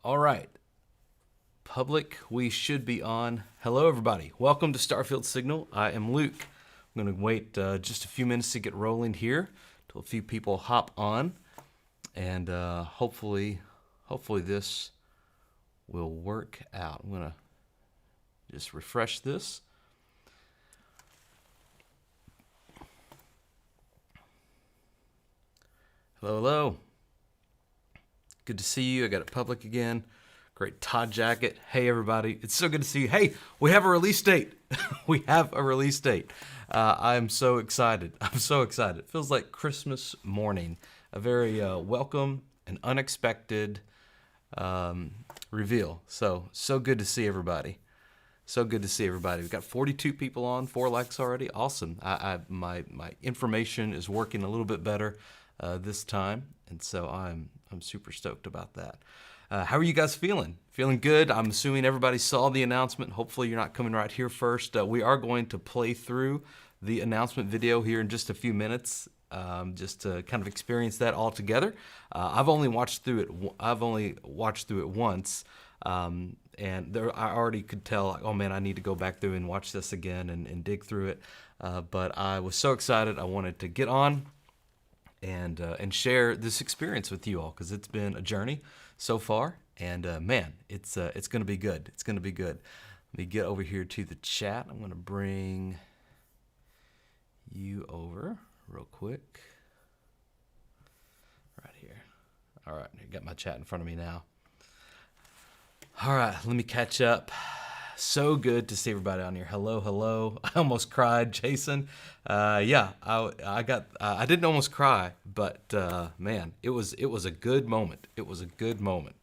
All right. Public, we should be on. Hello, everybody. Welcome to Starfield Signal. I am Luke. I'm going to wait just a few minutes to get rolling here till a few people hop on. And hopefully this will work out. I'm going to just refresh this. Hello. Good to see you. I got it public again. Great Todd jacket. Hey, everybody. It's so good to see you. Hey, we have a release date. We have a release date. I'm so excited. I'm so excited. It feels like Christmas morning. A very welcome and unexpected reveal. So good to see everybody. So good to see everybody. We've got 42 people on, 4 likes already. Awesome. My information is working a little bit better this time, and so I'm super stoked about that. How are you guys feeling? Feeling good? I'm assuming everybody saw the announcement. Hopefully you're not coming right here first. We are going to play through the announcement video here in just a few minutes, just to kind of experience that all together. I've only watched through it once, and I already could tell, like, oh man, I need to go back through and watch this again and dig through it. But I was so excited. I wanted to get on and share this experience with you all, because it's been a journey so far, and man, it's going to be good. It's going to be good. Let me get over here to the chat. I'm going to bring you over real quick. Right here. All right, I got my chat in front of me now. All right, let me catch up. So good to see everybody on here. Hello. I almost cried, Jason. Yeah, I didn't almost cry, but man, it was a good moment. It was a good moment.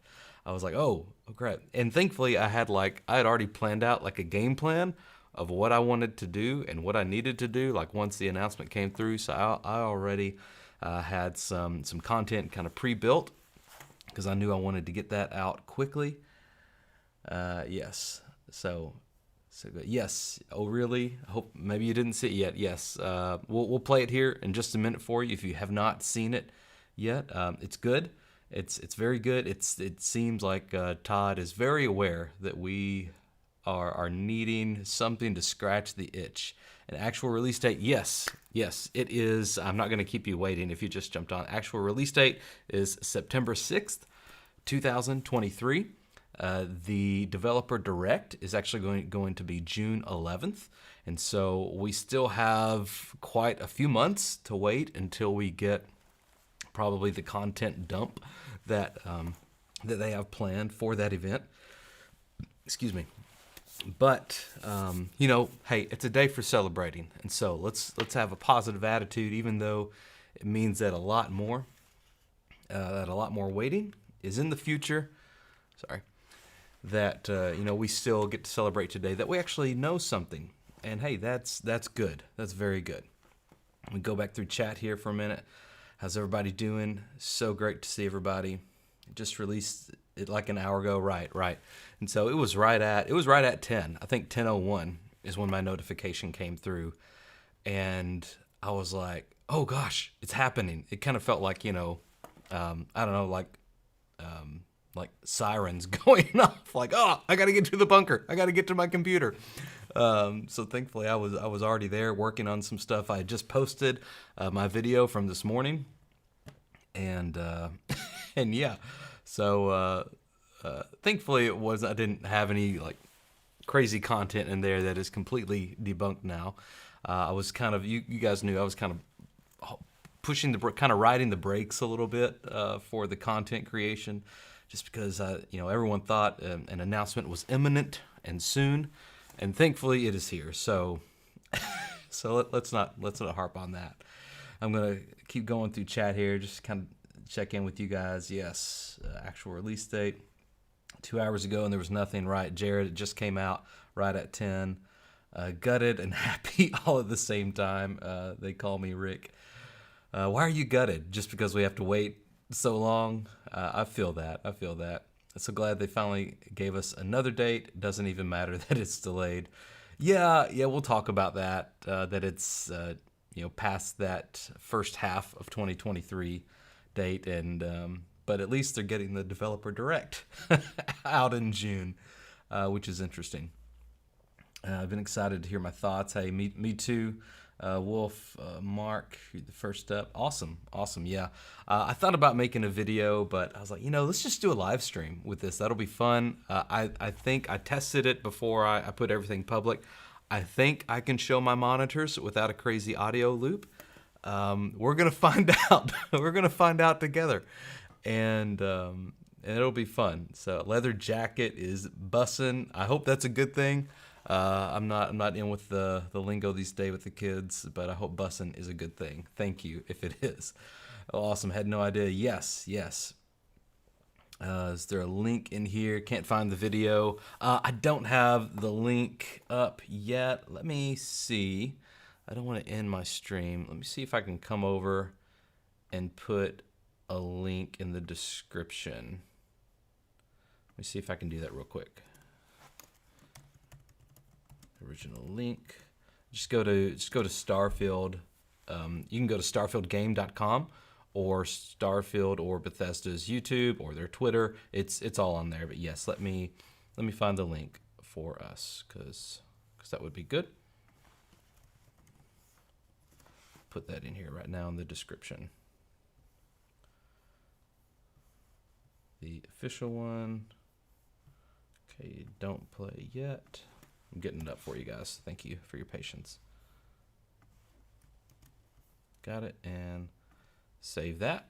I was like, oh great. And thankfully I had already planned out like a game plan of what I wanted to do and what I needed to do, like once the announcement came through. So I already had some content kind of pre-built, because I knew I wanted to get that out quickly. Yes. So good. Yes. Oh, really? I hope maybe you didn't see it yet. Yes. We'll play it here in just a minute for you if you have not seen it yet. It's good. It's very good. It seems like Todd is very aware that we are needing something to scratch the itch. An actual release date? Yes, it is. I'm not going to keep you waiting if you just jumped on. Actual release date is September 6th, 2023. The developer direct is actually going to be June 11th. And so we still have quite a few months to wait until we get probably the content dump that they have planned for that event. Excuse me. But, hey, it's a day for celebrating. And so let's have a positive attitude, even though it means that a lot more waiting is in the future. Sorry. That we still get to celebrate today, that we actually know something. And hey, that's good. That's very good. We go back through chat here for a minute. How's everybody doing? So great to see everybody. Just released it like an hour ago, right. And so it was right at 10. I think 10:01 is when my notification came through, and I was like, oh gosh, it's happening. It kind of felt like, I don't know, like sirens going off, like, oh, I got to get to the bunker. I got to get to my computer. So thankfully I was already there working on some stuff. I had just posted my video from this morning, and yeah, so thankfully I didn't have any like crazy content in there that is completely debunked now. I was kind of, you guys knew I was kind of kind of riding the brakes a little bit for the content creation, just because everyone thought an announcement was imminent and soon, and thankfully it is here. So let's not harp on that. I'm gonna keep going through chat here, just kind of check in with you guys. Yes, actual release date 2 hours ago, and there was nothing. Right, Jared, it just came out right at 10. Gutted and happy all at the same time. They call me Rick. Why are you gutted? Just because we have to wait so long? I feel that. I'm so glad they finally gave us another date. It doesn't even matter that it's delayed. Yeah, we'll talk about that. That it's past that first half of 2023 date, and but at least they're getting the developer direct out in June, which is interesting. I've been excited to hear my thoughts. Hey, me too. Wolf, Mark, you're the first up. Awesome. Yeah. I thought about making a video, but I was like, let's just do a live stream with this. That'll be fun. I think I tested it before I put everything public. I think I can show my monitors without a crazy audio loop. We're gonna find out. We're gonna find out together, and it'll be fun. So leather jacket is bussin'. I hope that's a good thing. I'm not in with the lingo these days with the kids, but I hope bussin' is a good thing. Thank you if it is. Oh, awesome. Had no idea. Yes. Is there a link in here? Can't find the video. I don't have the link up yet. Let me see. I don't want to end my stream. Let me see if I can come over and put a link in the description. Let me see if I can do that real quick. Original link. Just go to Starfield. You can go to starfieldgame.com or Starfield or Bethesda's YouTube or their Twitter. It's all on there. But yes, let me find the link for us because that would be good. Put that in here right now in the description. The official one. Okay, don't play yet. I'm getting it up for you guys. Thank you for your patience. Got it, and save that.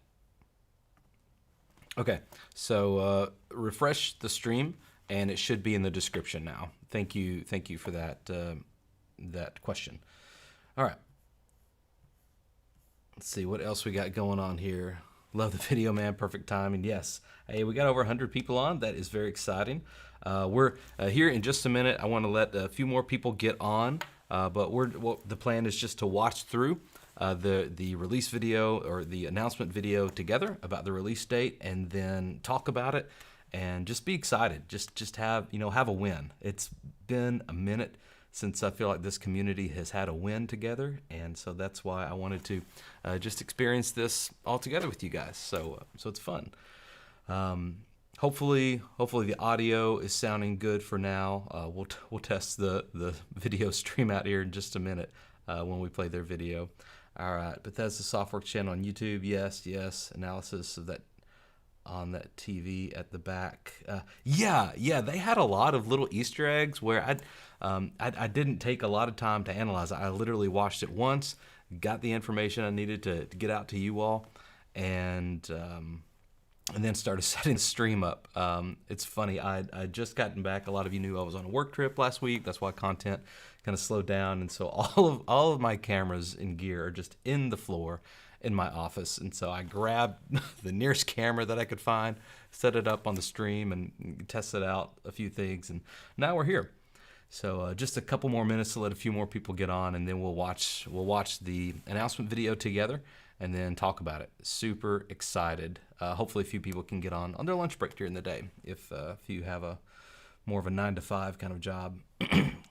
Okay, so refresh the stream, and it should be in the description now. Thank you for that that question. All right. Let's see what else we got going on here. Love the video, man. Perfect timing. Yes. Hey, we got over 100 people on. That is very exciting. We're here in just a minute. I want to let a few more people get on, but the plan is just to watch through the release video or the announcement video together about the release date, and then talk about it and just be excited. Just have a win. It's been a minute since I feel like this community has had a win together, and so that's why I wanted to just experience this all together with you guys. So it's fun. Hopefully the audio is sounding good for now. We'll test the video stream out here in just a minute when we play their video. All right, Bethesda Softworks channel on YouTube. Yes. Analysis of that on that TV at the back. Yeah. They had a lot of little Easter eggs where I didn't take a lot of time to analyze it. I literally watched it once, got the information I needed to get out to you all, and then started setting the stream up. It's funny, I just gotten back. A lot of you knew I was on a work trip last week. That's why content kind of slowed down, and so all of my cameras and gear are just in the floor in my office, and so I grabbed the nearest camera that I could find, set it up on the stream, and tested out a few things, and now we're here. So just a couple more minutes to let a few more people get on, and then we'll watch the announcement video together, and then talk about it. Super excited. Hopefully a few people can get on their lunch break during the day if you have a more of a 9-to-5 kind of job.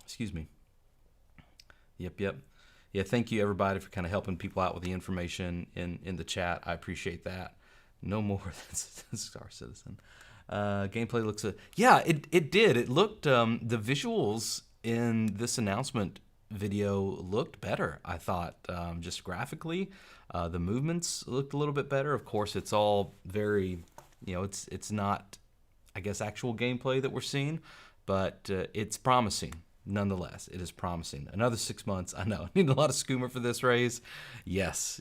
Excuse me. Yep. Yeah, thank you everybody for kind of helping people out with the information in the chat. I appreciate that. No more than Star Citizen. Gameplay looks yeah, it did. It looked the visuals in this announcement video looked better, I thought. Just graphically, the movements looked a little bit better. Of course, it's all very, it's not, I guess, actual gameplay that we're seeing, but it's promising. Nonetheless, it is promising. Another 6 months. I know. Need a lot of skooma for this raise. Yes.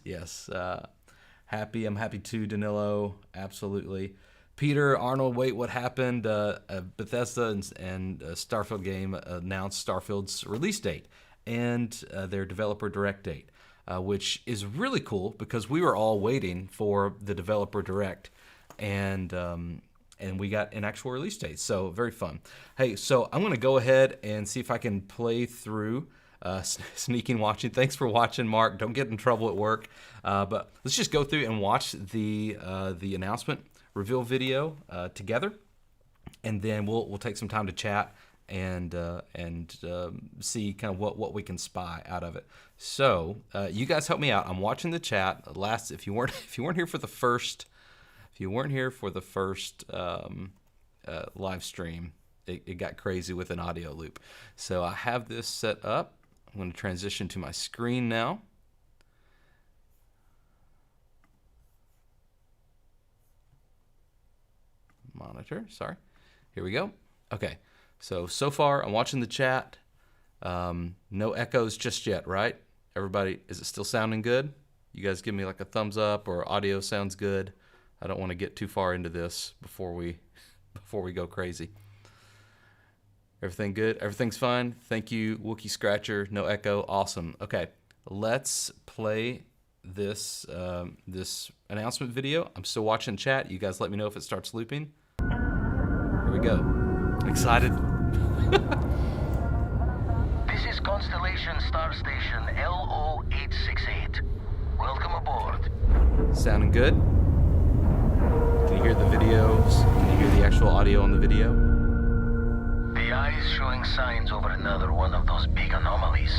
Happy. I'm happy too, Danilo. Absolutely. Peter, Arnold, wait, what happened? Bethesda and Starfield game announced Starfield's release date and their developer direct date, which is really cool because we were all waiting for the developer direct, and we got an actual release date. So very fun. Hey, so I'm going to go ahead and see if I can play through sneaking watching. Thanks for watching, Mark. Don't get in trouble at work. But let's just go through and watch the announcement reveal video together, and then we'll take some time to chat and see kind of what we can spy out of it. So you guys help me out. I'm watching the chat. If you weren't here for the first If you weren't here for the first live stream, it got crazy with an audio loop. So I have this set up. I'm going to transition to my screen now. Monitor, sorry. Here we go. Okay, so far I'm watching the chat. No echoes just yet, right? Everybody, is it still sounding good? You guys give me like a thumbs up or audio sounds good. I don't want to get too far into this before we go crazy. Everything good? Everything's fine? Thank you, Wookie Scratcher. No echo. Awesome. Okay, let's play this this announcement video. I'm still watching chat. You guys let me know if it starts looping. Here we go. Excited? This is Constellation Star Station LO868. Welcome aboard. Sounding good? Can you hear the videos? Can you hear the actual audio on the video? The eye is showing signs over another one of those big anomalies.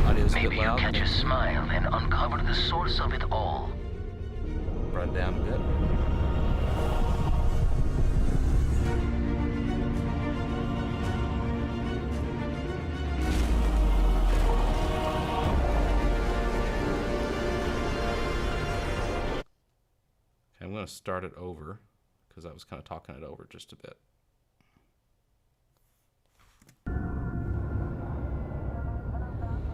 Audio's a bit Maybe you loud. catch a smile and uncover the source of it all. Brought it down a bit. Okay, I'm going to start it over because I was kind of talking it over just a bit.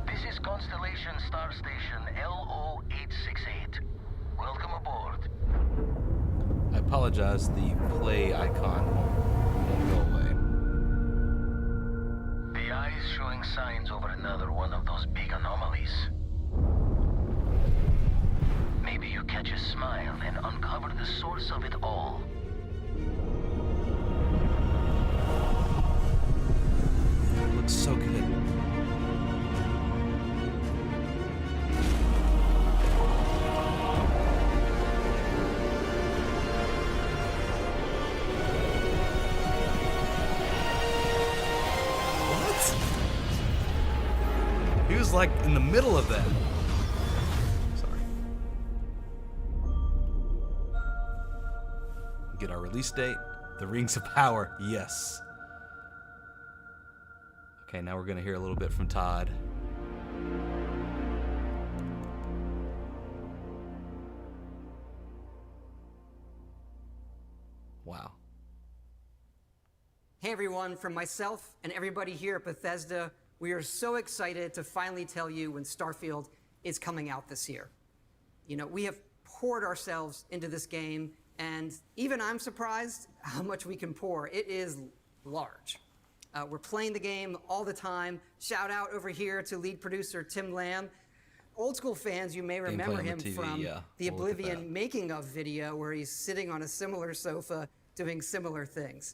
This is Constellation Star Station LO868. Welcome aboard. I apologize, the play icon won't go away. The eye is showing signs over another one of those big anomalies. Maybe you catch a smile and uncover the source of it all. It looks so good. He was like in the middle of that. Sorry. Get our release date. The Rings of Power. Yes. Okay, now we're going to hear a little bit from Todd. Wow. Hey everyone, from myself and everybody here at Bethesda, we are so excited to finally tell you when Starfield is coming out this year. You know, we have poured ourselves into this game, and even I'm surprised how much we can pour. It is large. We're playing the game all the time. Shout out over here to lead producer Tim Lamb. Old school fans, you may remember him from the Oblivion making of video where he's sitting on a similar sofa doing similar things.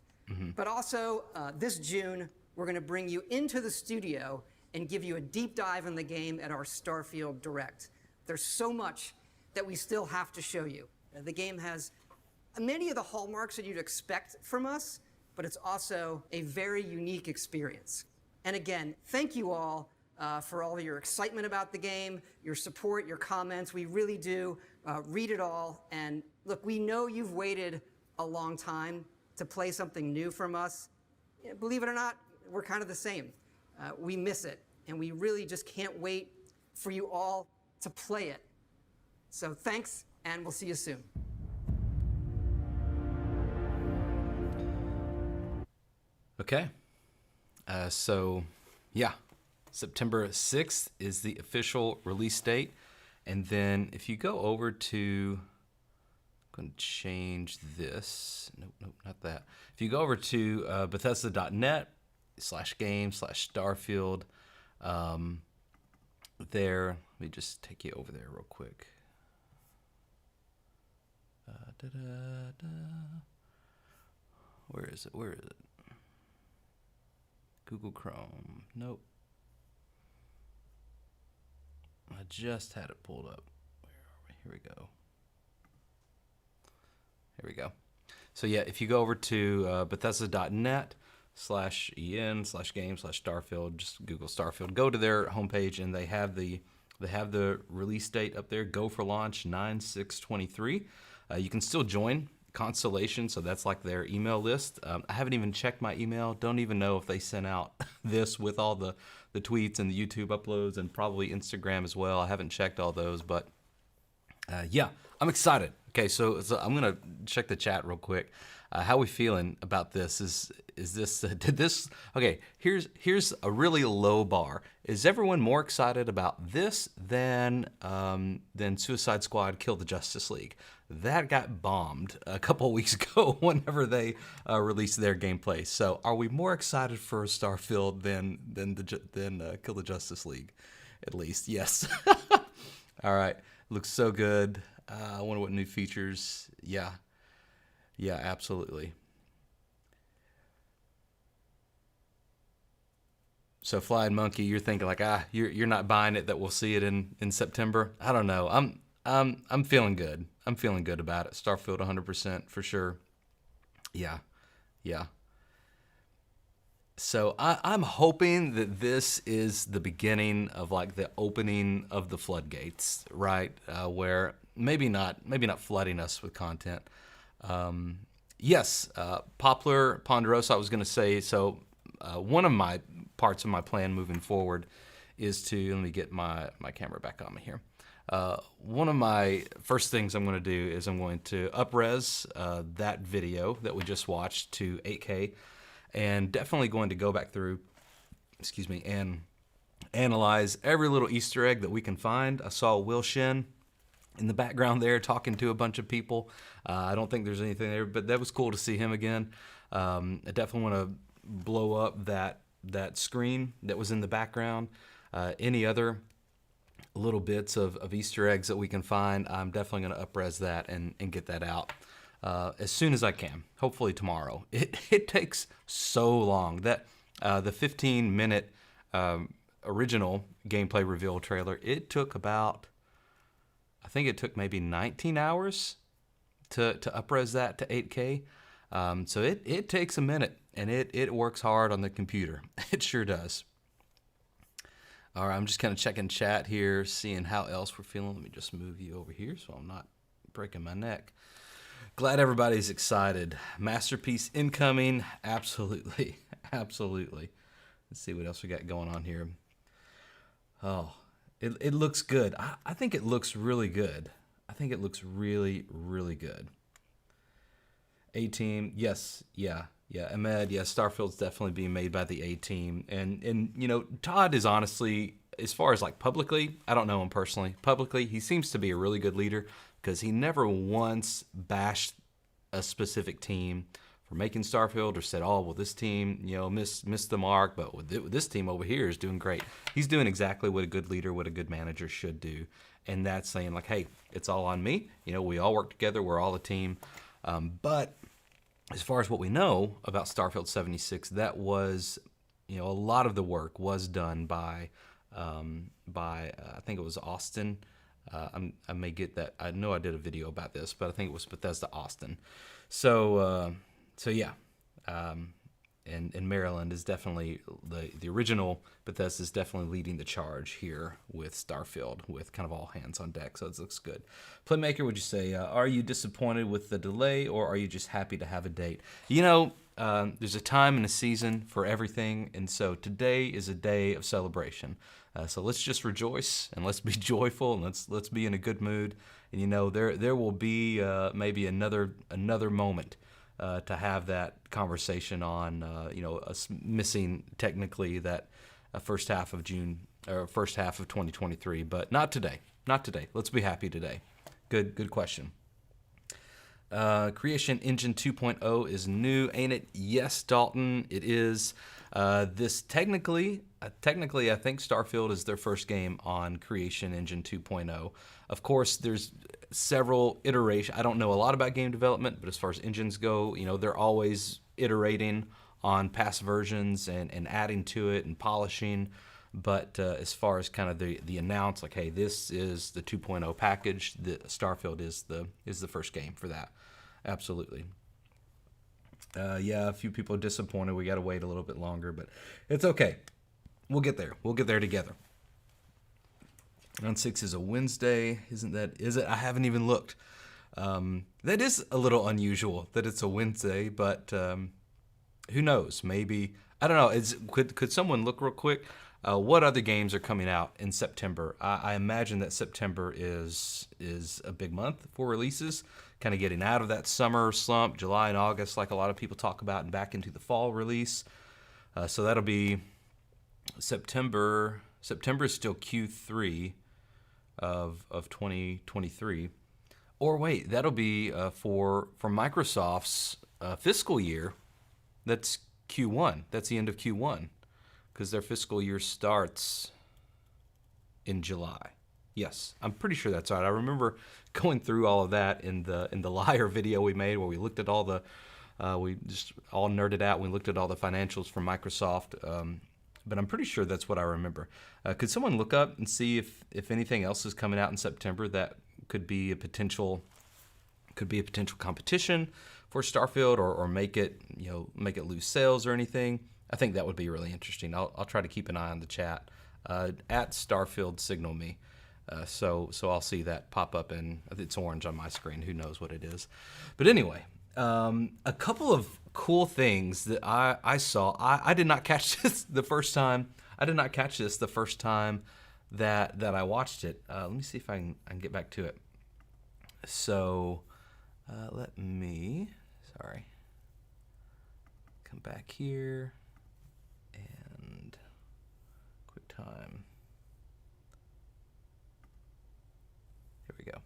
But also, this June, we're going to bring you into the studio and give you a deep dive in the game at our Starfield Direct. There's so much that we still have to show you. The game has many of the hallmarks that you'd expect from us, but it's also a very unique experience. And again, thank you all for all of your excitement about the game, your support, your comments. We really do read it all. And look, we know you've waited a long time to play something new from us. Believe it or not, we're kind of the same. We miss it, and we really just can't wait for you all to play it. So thanks, and we'll see you soon. Okay. So, yeah. September 6th is the official release date. And then if you go over to... I'm going to change this. Nope, not that. If you go over to Bethesda.net/game/Starfield, there, let me just take you over there real quick. Where is it? Where is it? Google Chrome. Nope. I just had it pulled up. Where are we? Here we go. Here we go. So yeah, if you go over to Bethesda.net/en/game/Starfield, just Google Starfield, go to their homepage, and they have the They have the release date up there. Go for launch 9/6/23. You can still join Constellation, so that's like their email list. I haven't even checked my email. Don't even know if they sent out this with all the tweets and the YouTube uploads and probably Instagram as well. I haven't checked all those, but yeah, I'm excited. Okay, so I'm gonna check the chat real quick. How we feeling about this? Is this did this? Okay, here's a really low bar. Is everyone more excited about this than Suicide Squad: Kill the Justice League? That got bombed a couple of weeks ago whenever they released their gameplay. So are we more excited for Starfield than Kill the Justice League? At least, yes. All right, looks so good. I wonder what new features. Yeah, absolutely. So Flying Monkey, you're thinking like, you're not buying it that we'll see it in September. I don't know. I'm feeling good. I'm feeling good about it. Starfield 100% for sure. Yeah. So I'm hoping that this is the beginning of like the opening of the floodgates, right? Where maybe not flooding us with content. Yes, Poplar Ponderosa, I was going to say, so one of my parts of my plan moving forward is to, let me get my camera back on me here. One of my first things I'm going to do is I'm going to up-res that video that we just watched to 8K, and definitely going to go back through, and analyze every little Easter egg that we can find. I saw Will Shin in the background there talking to a bunch of people. I don't think there's anything there, but that was cool to see him again. I definitely want to blow up that screen that was in the background. Any other little bits of Easter eggs that we can find, I'm definitely going to up-res that and get that out as soon as I can. Hopefully tomorrow. It takes so long. That the 15-minute original gameplay reveal trailer, it took about, I think it took maybe 19 hours to up-res that to 8K. So it takes a minute, and it works hard on the computer. It sure does. All right, I'm just kind of checking chat here, seeing how else we're feeling. Let me just move you over here so I'm not breaking my neck. Glad everybody's excited. Masterpiece incoming. Absolutely. Absolutely. Let's see what else we got going on here. Oh, it looks good. I think it looks really good. I think it looks really, really good. A-Team, yes, yeah. Ahmed, yeah, Starfield's definitely being made by the A-Team. And you know, Todd is honestly, as far as like publicly, I don't know him personally. Publicly, he seems to be a really good leader because he never once bashed a specific team for making Starfield or said, oh, well, this team, you know, missed the mark, but this team over here is doing great. He's doing exactly what a good leader, what a good manager should do. And that's saying like, hey, it's all on me. You know, we all work together. We're all a team. But as far as what we know about Starfield 76, that was, you know, a lot of the work was done by I think it was Austin. I may get that. I know I did a video about this, but I think it was Bethesda Austin. So yeah. And Maryland is definitely the original Bethesda is definitely leading the charge here with Starfield, with kind of all hands on deck. So it looks good. Playmaker, would you say, are you disappointed with the delay, or are you just happy to have a date? You know, there's a time and a season for everything, and so today is a day of celebration. So let's just rejoice and let's be joyful and let's be in a good mood. And you know, there will be maybe another moment. To have that conversation on, you know, us missing technically that first half of June or first half of 2023, but not today. Not today. Let's be happy today. Good question. Creation Engine 2.0 is new, ain't it? Yes, Dalton, it is. This technically, I think Starfield is their first game on Creation Engine 2.0. Of course, there's several iterations. I don't know a lot about game development, but as far as engines go, you know, they're always iterating on past versions and adding to it and polishing. But as far as kind of the announce, like, hey, this is the 2.0 package, the Starfield is the first game for that. Absolutely. Yeah, a few people are disappointed. We got to wait a little bit longer, but it's okay. We'll get there. We'll get there together. Round 6 is a Wednesday, isn't that? Is it? I haven't even looked. That is a little unusual that it's a Wednesday, but who knows? Maybe, I don't know. Could someone look real quick? What other games are coming out in September? I imagine that September is a big month for releases, kind of getting out of that summer slump, July and August, like a lot of people talk about, and back into the fall release. So that'll be September. September is still Q3 of 2023. Or wait, that'll be for Microsoft's fiscal year. That's Q1. That's the end of Q1, because their fiscal year starts in July. Yes, I'm pretty sure that's right. I remember going through all of that in the Liar video we made, where we looked at all the we just all nerded out. We looked at all the financials from Microsoft. But I'm pretty sure that's what I remember. Could someone look up and see if anything else is coming out in September that could be a potential competition for Starfield, or make it lose sales or anything? I think that would be really interesting. I'll try to keep an eye on the chat. At Starfield, signal me. So I'll see that pop up, and it's orange on my screen. Who knows what it is? But anyway, a couple of cool things that I saw. I did not catch this the first time. I did not catch this the first time that I watched it. Let me see if I can get back to it. So let me, come back here and quick time. Here we go.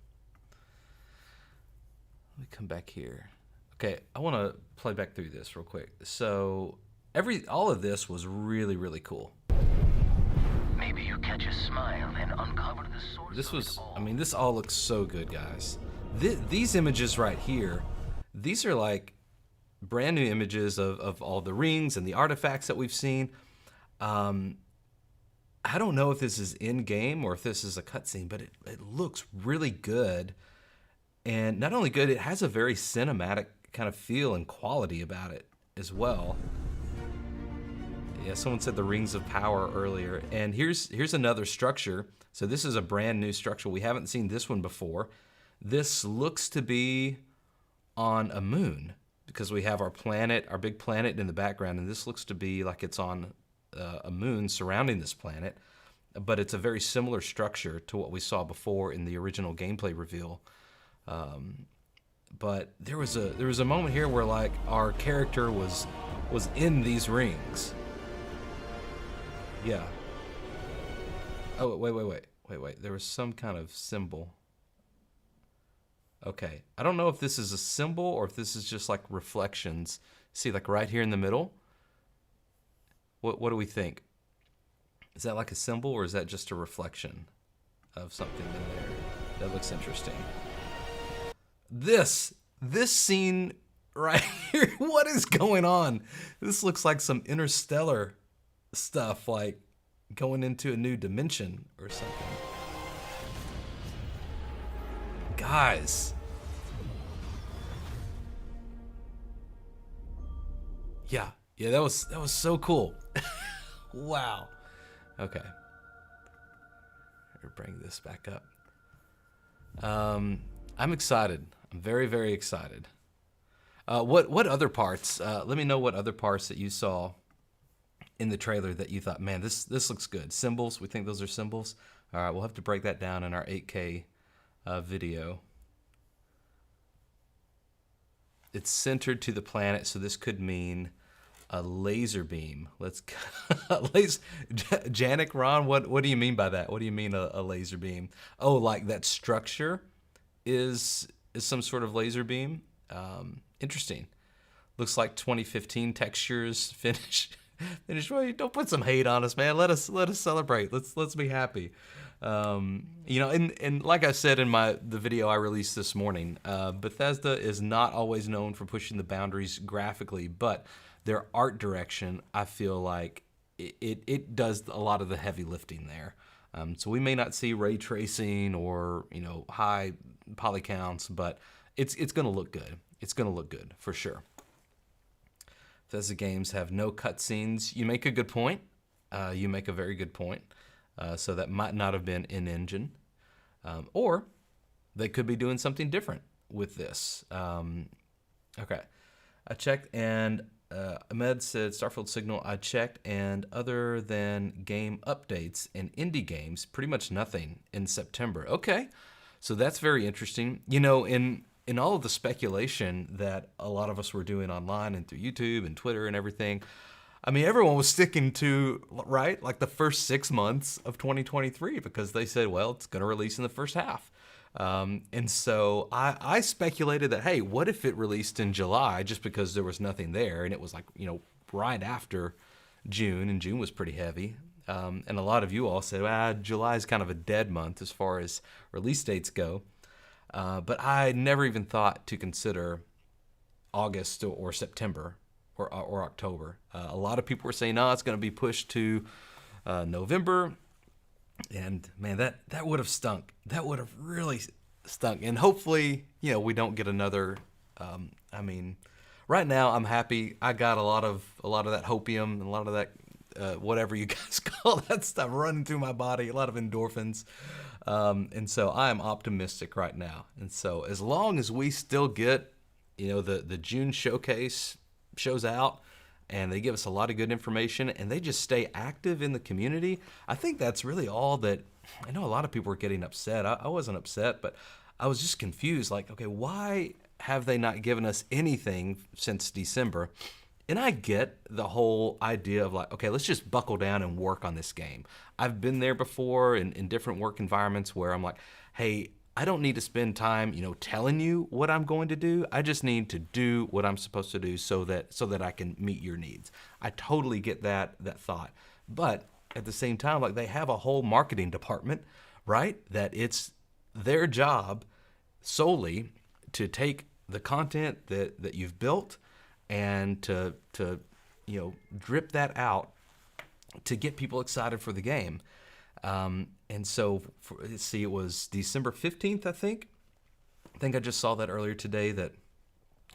Let me come back here. Okay, I want to play back through this real quick. So all of this was really, really cool. Maybe you catch a smile and uncover the source. This all looks so good, guys. These images right here, these are like brand new images of all the rings and the artifacts that we've seen. I don't know if this is in-game or if this is a cutscene, but it looks really good. And not only good, it has a very cinematic kind of feel and quality about it as well. Yeah, someone said the Rings of Power earlier. And here's another structure. So this is a brand new structure. We haven't seen this one before. This looks to be on a moon, because we have our big planet in the background, and this looks to be like it's on a moon surrounding this planet. But it's a very similar structure to what we saw before in the original gameplay reveal. But there was a moment here where like our character was in these rings. Yeah. Oh, wait. There was some kind of symbol. Okay. I don't know if this is a symbol or if this is just like reflections. See, like right here in the middle? What do we think? Is that like a symbol, or is that just a reflection of something in there? That looks interesting. This scene right here, what is going on? This looks like some interstellar stuff, like going into a new dimension or something. Guys. Yeah, that was so cool. Wow. Okay. I'll bring this back up. I'm excited. I'm very, very excited. What other parts? Let me know what other parts that you saw in the trailer that you thought, man, this looks good. Symbols. We think those are symbols. All right, we'll have to break that down in our 8K video. It's centered to the planet, so this could mean a laser beam. Janik Ron, what do you mean by that? What do you mean a laser beam? Oh, like that structure is some sort of laser beam. Interesting. Looks like 2015 textures finished. Well, don't put some hate on us, man. Let us celebrate. Let's be happy. And like I said in the video I released this morning, Bethesda is not always known for pushing the boundaries graphically, but their art direction, I feel like it does a lot of the heavy lifting there. So we may not see ray tracing or high poly counts, but it's going to look good. It's going to look good for sure. Bethesda games have no cutscenes. You make a good point. You make a very good point. So that might not have been in-engine. Or they could be doing something different with this. Okay. I checked, and Ahmed said, Starfield Signal, I checked, and other than game updates and indie games, pretty much nothing in September. Okay. So that's very interesting. You know, in all of the speculation that a lot of us were doing online and through YouTube and Twitter and everything, I mean, everyone was sticking to, right, like the first 6 months of 2023 because they said, well, it's going to release in the first half. And so I speculated that, hey, what if it released in July just because there was nothing there? And it was like, you know, right after June, and June was pretty heavy. And a lot of you all said, July is kind of a dead month as far as release dates go. But I never even thought to consider August or September or October. A lot of people were saying, no, it's going to be pushed to November. And man, that would have stunk. That would have really stunk. And hopefully, you know, we don't get another. I mean, right now I'm happy. I got a lot of that hopium and a lot of that whatever you guys call that stuff running through my body. A lot of endorphins, and so I am optimistic right now. And so as long as we still get, you know, the June showcase shows out, and they give us a lot of good information, and they just stay active in the community. I think that's really all that. I know a lot of people were getting upset. I wasn't upset, but I was just confused. Like, okay, why have they not given us anything since December? And I get the whole idea of like, okay, let's just buckle down and work on this game. I've been there before in different work environments where I'm like, hey, I don't need to spend time, you know, telling you what I'm going to do. I just need to do what I'm supposed to do so that I can meet your needs. I totally get that thought. But at the same time, like, they have a whole marketing department, right? That it's their job solely to take the content that you've built and to you know, drip that out to get people excited for the game. And so, let's see, it was December 15th, I think. I think I just saw that earlier today that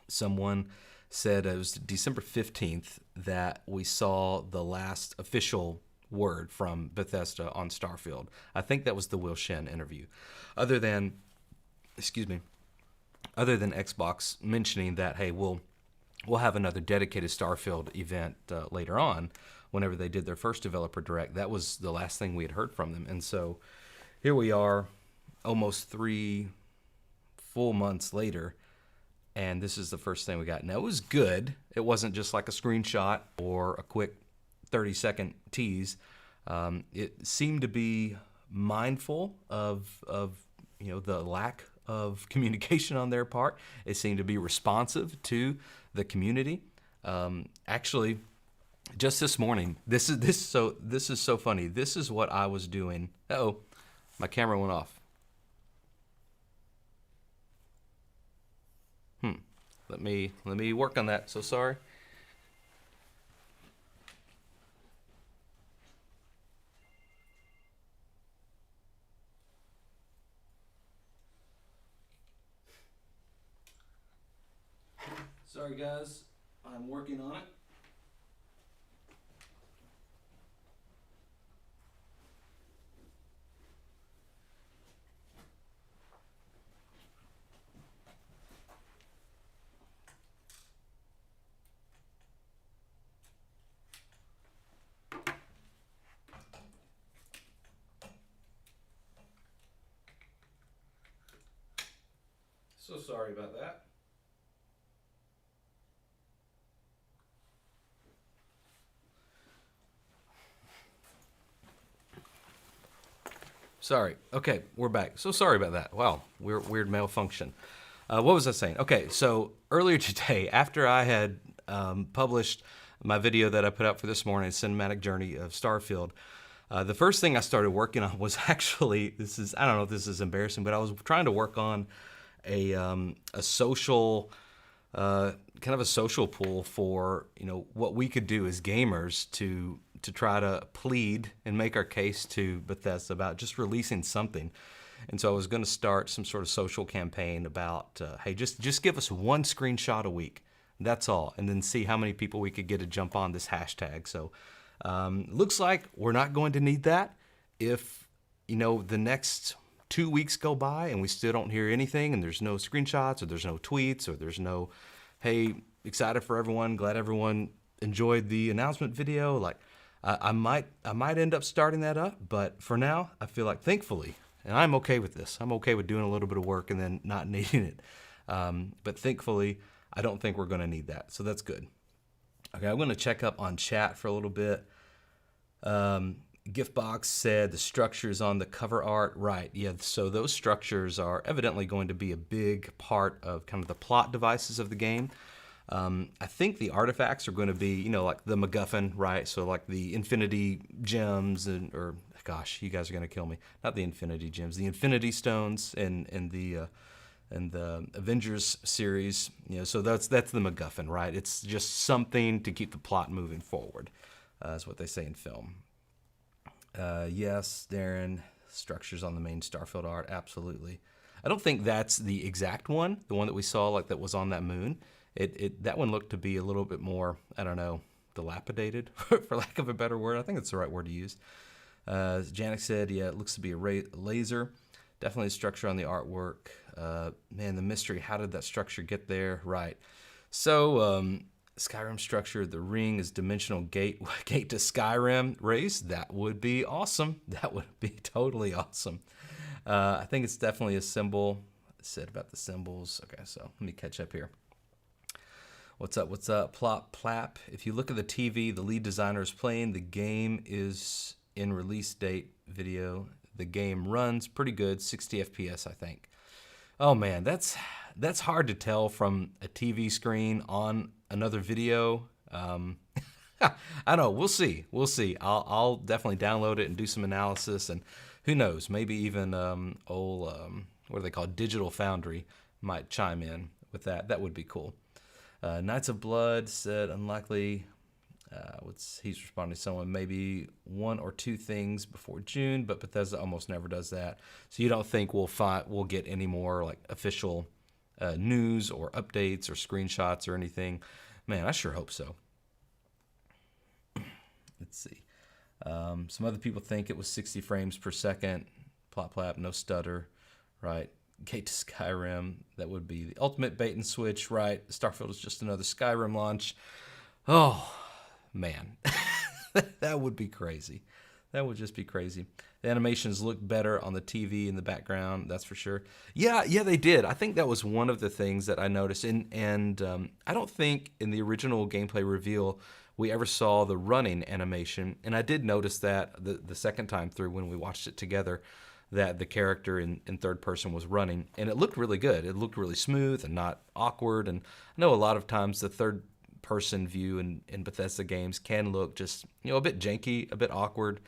someone said it was December 15th that we saw the last official word from Bethesda on Starfield. I think that was the Will Shen interview. Other than Xbox mentioning that, hey, we'll have another dedicated Starfield event later on. Whenever they did their first developer direct, that was the last thing we had heard from them. And so here we are, almost 3 full months later, and this is the first thing we got. Now, it was good. It wasn't just like a screenshot or a quick 30-second tease. It seemed to be mindful of you know, the lack of communication on their part. It seemed to be responsive to the community. Actually, just this morning, this is so funny. This is what I was doing. Uh-oh, my camera went off. Let me work on that. So sorry. Sorry guys, I'm working on it. So sorry about that. Sorry. Okay, we're back. So sorry about that. Wow, weird malfunction. What was I saying? Okay, so earlier today, after I had published my video that I put out for this morning, Cinematic Journey of Starfield, the first thing I started working on was actually, I don't know if this is embarrassing, but I was trying to work on a social, kind of a social pool for, you know, what we could do as gamers to try to plead and make our case to Bethesda about just releasing something. And so I was going to start some sort of social campaign about, hey, just give us one screenshot a week. That's all. And then see how many people we could get to jump on this hashtag. So looks like we're not going to need that. if, you know, the next 2 weeks go by and we still don't hear anything, and there's no screenshots or there's no tweets or there's no, hey, excited for everyone, glad everyone enjoyed the announcement video, like I might end up starting that up, but for now, I feel like, thankfully, and I'm okay with this. I'm okay with doing a little bit of work and then not needing it. But thankfully, I don't think we're going to need that. So that's good. Okay, I'm going to check up on chat for a little bit. Giftbox said the structures on the cover art. Right, yeah, so those structures are evidently going to be a big part of kind of the plot devices of the game. I think the artifacts are going to be, you know, like the MacGuffin, right? So like the Infinity Gems, or gosh, you guys are going to kill me. Not the Infinity Gems, the Infinity Stones and the Avengers series. You know, so that's the MacGuffin, right? It's just something to keep the plot moving forward, is what they say in film. Yes, Darren, structures on the main Starfield art, absolutely. I don't think that's the exact one, the one that we saw, like that was on that moon. That one looked to be a little bit more, I don't know, dilapidated, for lack of a better word. I think that's the right word to use. Janik said, yeah, it looks to be a laser. Definitely a structure on the artwork. Man, the mystery, how did that structure get there? Right. So, Skyrim structure, the ring is dimensional gate to Skyrim race. That would be awesome. That would be totally awesome. I think it's definitely a symbol. I said about the symbols. Okay, so let me catch up here. What's up? What's up? Plop, plap. If you look at the TV, the lead designer is playing. The game is in release date video. The game runs pretty good, 60 FPS, I think. Oh man, that's hard to tell from a TV screen on another video. I know. We'll see. We'll see. I'll definitely download it and do some analysis, and who knows? Maybe even what do they call, Digital Foundry might chime in with that. That would be cool. Knights of Blood said unlikely. He's responding to someone, maybe 1 or 2 things before June, but Bethesda almost never does that. So you don't think we'll get any more like official news or updates or screenshots or anything? Man, I sure hope so. Let's see. Some other people think it was 60 frames per second. Plop plap, no stutter, right? Gate to Skyrim, that would be the ultimate bait and switch, right? Starfield is just another Skyrim launch. Oh, man. That would be crazy. That would just be crazy. The animations look better on the TV in the background, that's for sure. Yeah, they did. I think that was one of the things that I noticed. And I don't think in the original gameplay reveal we ever saw the running animation. And I did notice that the second time through when we watched it together, that the character in third person was running, and it looked really good. It looked really smooth and not awkward. And I know a lot of times the third person view in Bethesda games can look just, you know, a bit janky, a bit awkward,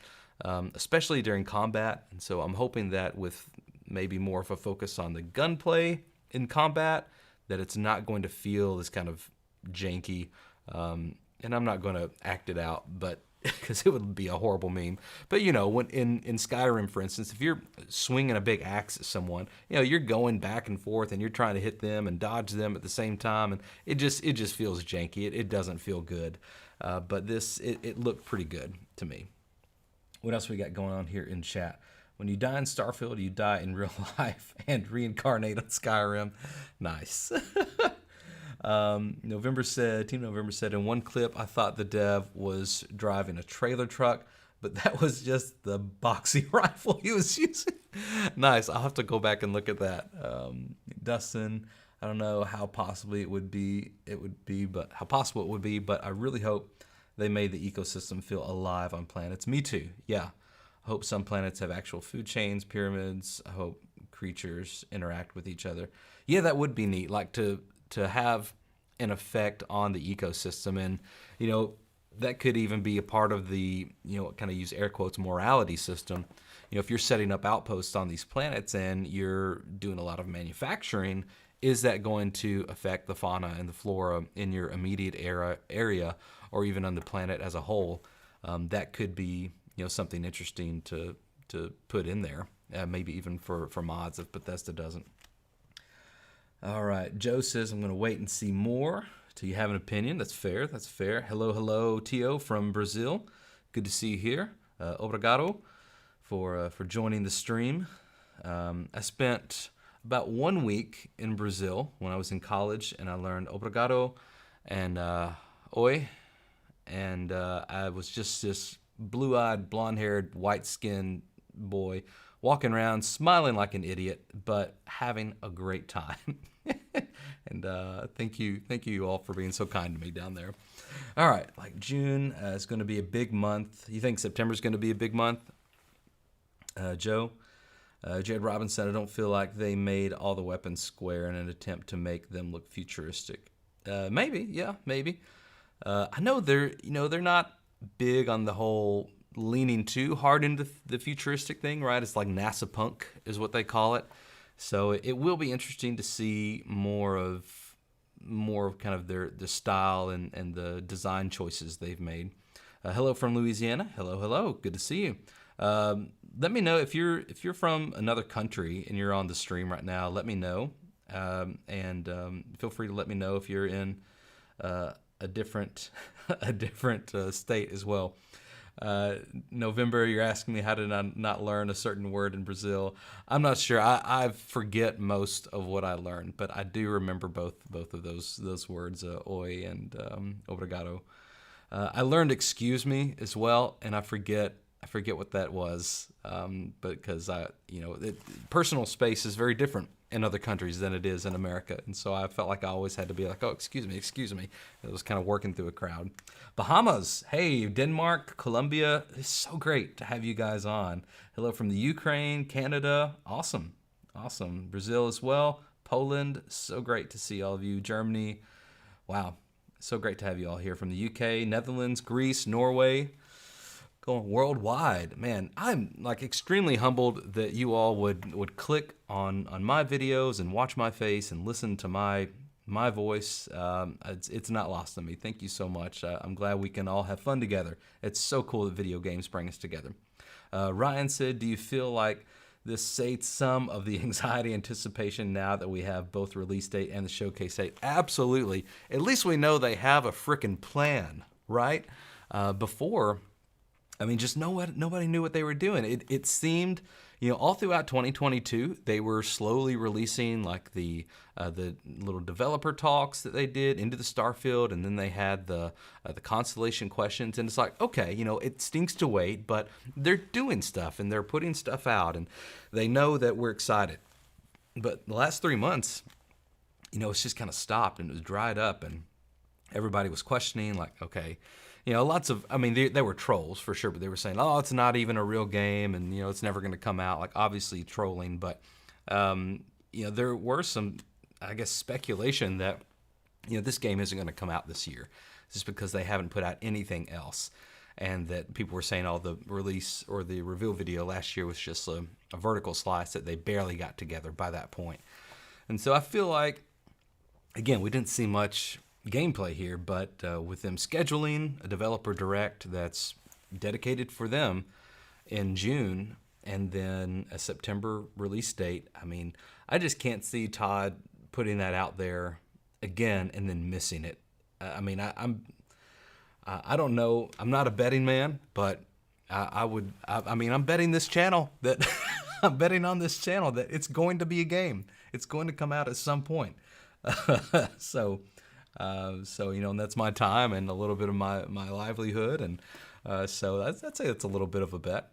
especially during combat. And so I'm hoping that with maybe more of a focus on the gunplay in combat, that it's not going to feel this kind of janky. And I'm not going to act it out, but because it would be a horrible meme. But, you know, when in Skyrim, for instance, if you're swinging a big axe at someone, you know, you're going back and forth and you're trying to hit them and dodge them at the same time, and it just feels janky. It doesn't feel good. But it looked pretty good to me. What else we got going on here in chat? When you die in Starfield, you die in real life and reincarnate on Skyrim. Nice. Team November said, in one clip, I thought the dev was driving a trailer truck, but that was just the boxy rifle he was using. Nice. I'll have to go back and look at that. Dustin, I don't know how possible it would be, but I really hope they made the ecosystem feel alive on planets. Me too. Yeah. I hope some planets have actual food chains, pyramids. I hope creatures interact with each other. Yeah, that would be neat. Like to have an effect on the ecosystem, and you know, that could even be a part of the, you know, kind of use air quotes, morality system. You know, if you're setting up outposts on these planets and you're doing a lot of manufacturing, is that going to affect the fauna and the flora in your immediate area or even on the planet as a whole? That could be, you know, something interesting to put in there, maybe even for mods if Bethesda doesn't. All right, Joe says, I'm going to wait and see more till you have an opinion. That's fair. That's fair. Hello, Tio from Brazil. Good to see you here. Obrigado for joining the stream. I spent about 1 week in Brazil when I was in college, and I learned obrigado and oi, and I was just this blue-eyed, blonde-haired, white-skinned boy walking around smiling like an idiot, but having a great time. And thank you all for being so kind to me down there. All right, like June is going to be a big month. You think September's going to be a big month? Joe? Jed Robinson, I don't feel like they made all the weapons square in an attempt to make them look futuristic. Maybe, yeah, maybe. I know they're not big on the whole leaning too hard into the futuristic thing, right? It's like NASA punk is what they call it. So it will be interesting to see more of kind of the style and the design choices they've made. Hello from Louisiana. Hello. Good to see you. Let me know if you're from another country and you're on the stream right now. Let me know, and feel free to let me know if you're in a different state as well. November, you're asking me how did I not learn a certain word in Brazil. I'm not sure. I forget most of what I learned, but I do remember both of those words, oi and obrigado. I learned excuse me as well, and I forget what that was, but because personal space is very different in other countries than it is in America, and so I felt like I always had to be like, oh, excuse me. It was kind of working through a crowd. Bahamas, hey, Denmark, Colombia, it's so great to have you guys on. Hello from the Ukraine, Canada, awesome. Brazil as well, Poland, so great to see all of you. Germany, wow, so great to have you all here from the UK, Netherlands, Greece, Norway. Going worldwide, man. I'm like extremely humbled that you all would click on my videos and watch my face and listen to my voice. It's not lost on me. Thank you so much. I'm glad we can all have fun together. It's so cool that video games bring us together. Ryan said, "Do you feel like this sates some of the anxiety anticipation now that we have both release date and the showcase date?" Absolutely. At least we know they have a frickin' plan, right? Before. I mean, just nobody knew what they were doing. It seemed, all throughout 2022, they were slowly releasing like the little developer talks that they did into the Starfield, and then they had the constellation questions. And it's like, okay, it stinks to wait, but they're doing stuff and they're putting stuff out, and they know that we're excited. But the last 3 months, it's just kind of stopped and it was dried up, and everybody was questioning, like, okay. Lots of, they were trolls for sure, but they were saying, oh, it's not even a real game, and, it's never going to come out, like, obviously trolling, but, there were some, I guess, speculation that, this game isn't going to come out this year, just because they haven't put out anything else, and that people were saying, oh, the release or the reveal video last year was just a vertical slice that they barely got together by that point. And so I feel like, again, we didn't see much gameplay here, but with them scheduling a developer direct that's dedicated for them in June and then a September release date, I just can't see Todd putting that out there again and then missing it. I don't know. I'm not a betting man, but I'm betting this channel that I'm betting on this channel that it's going to be a game. It's going to come out at some point. So and that's my time and a little bit of my livelihood, and so I'd say that's a little bit of a bet.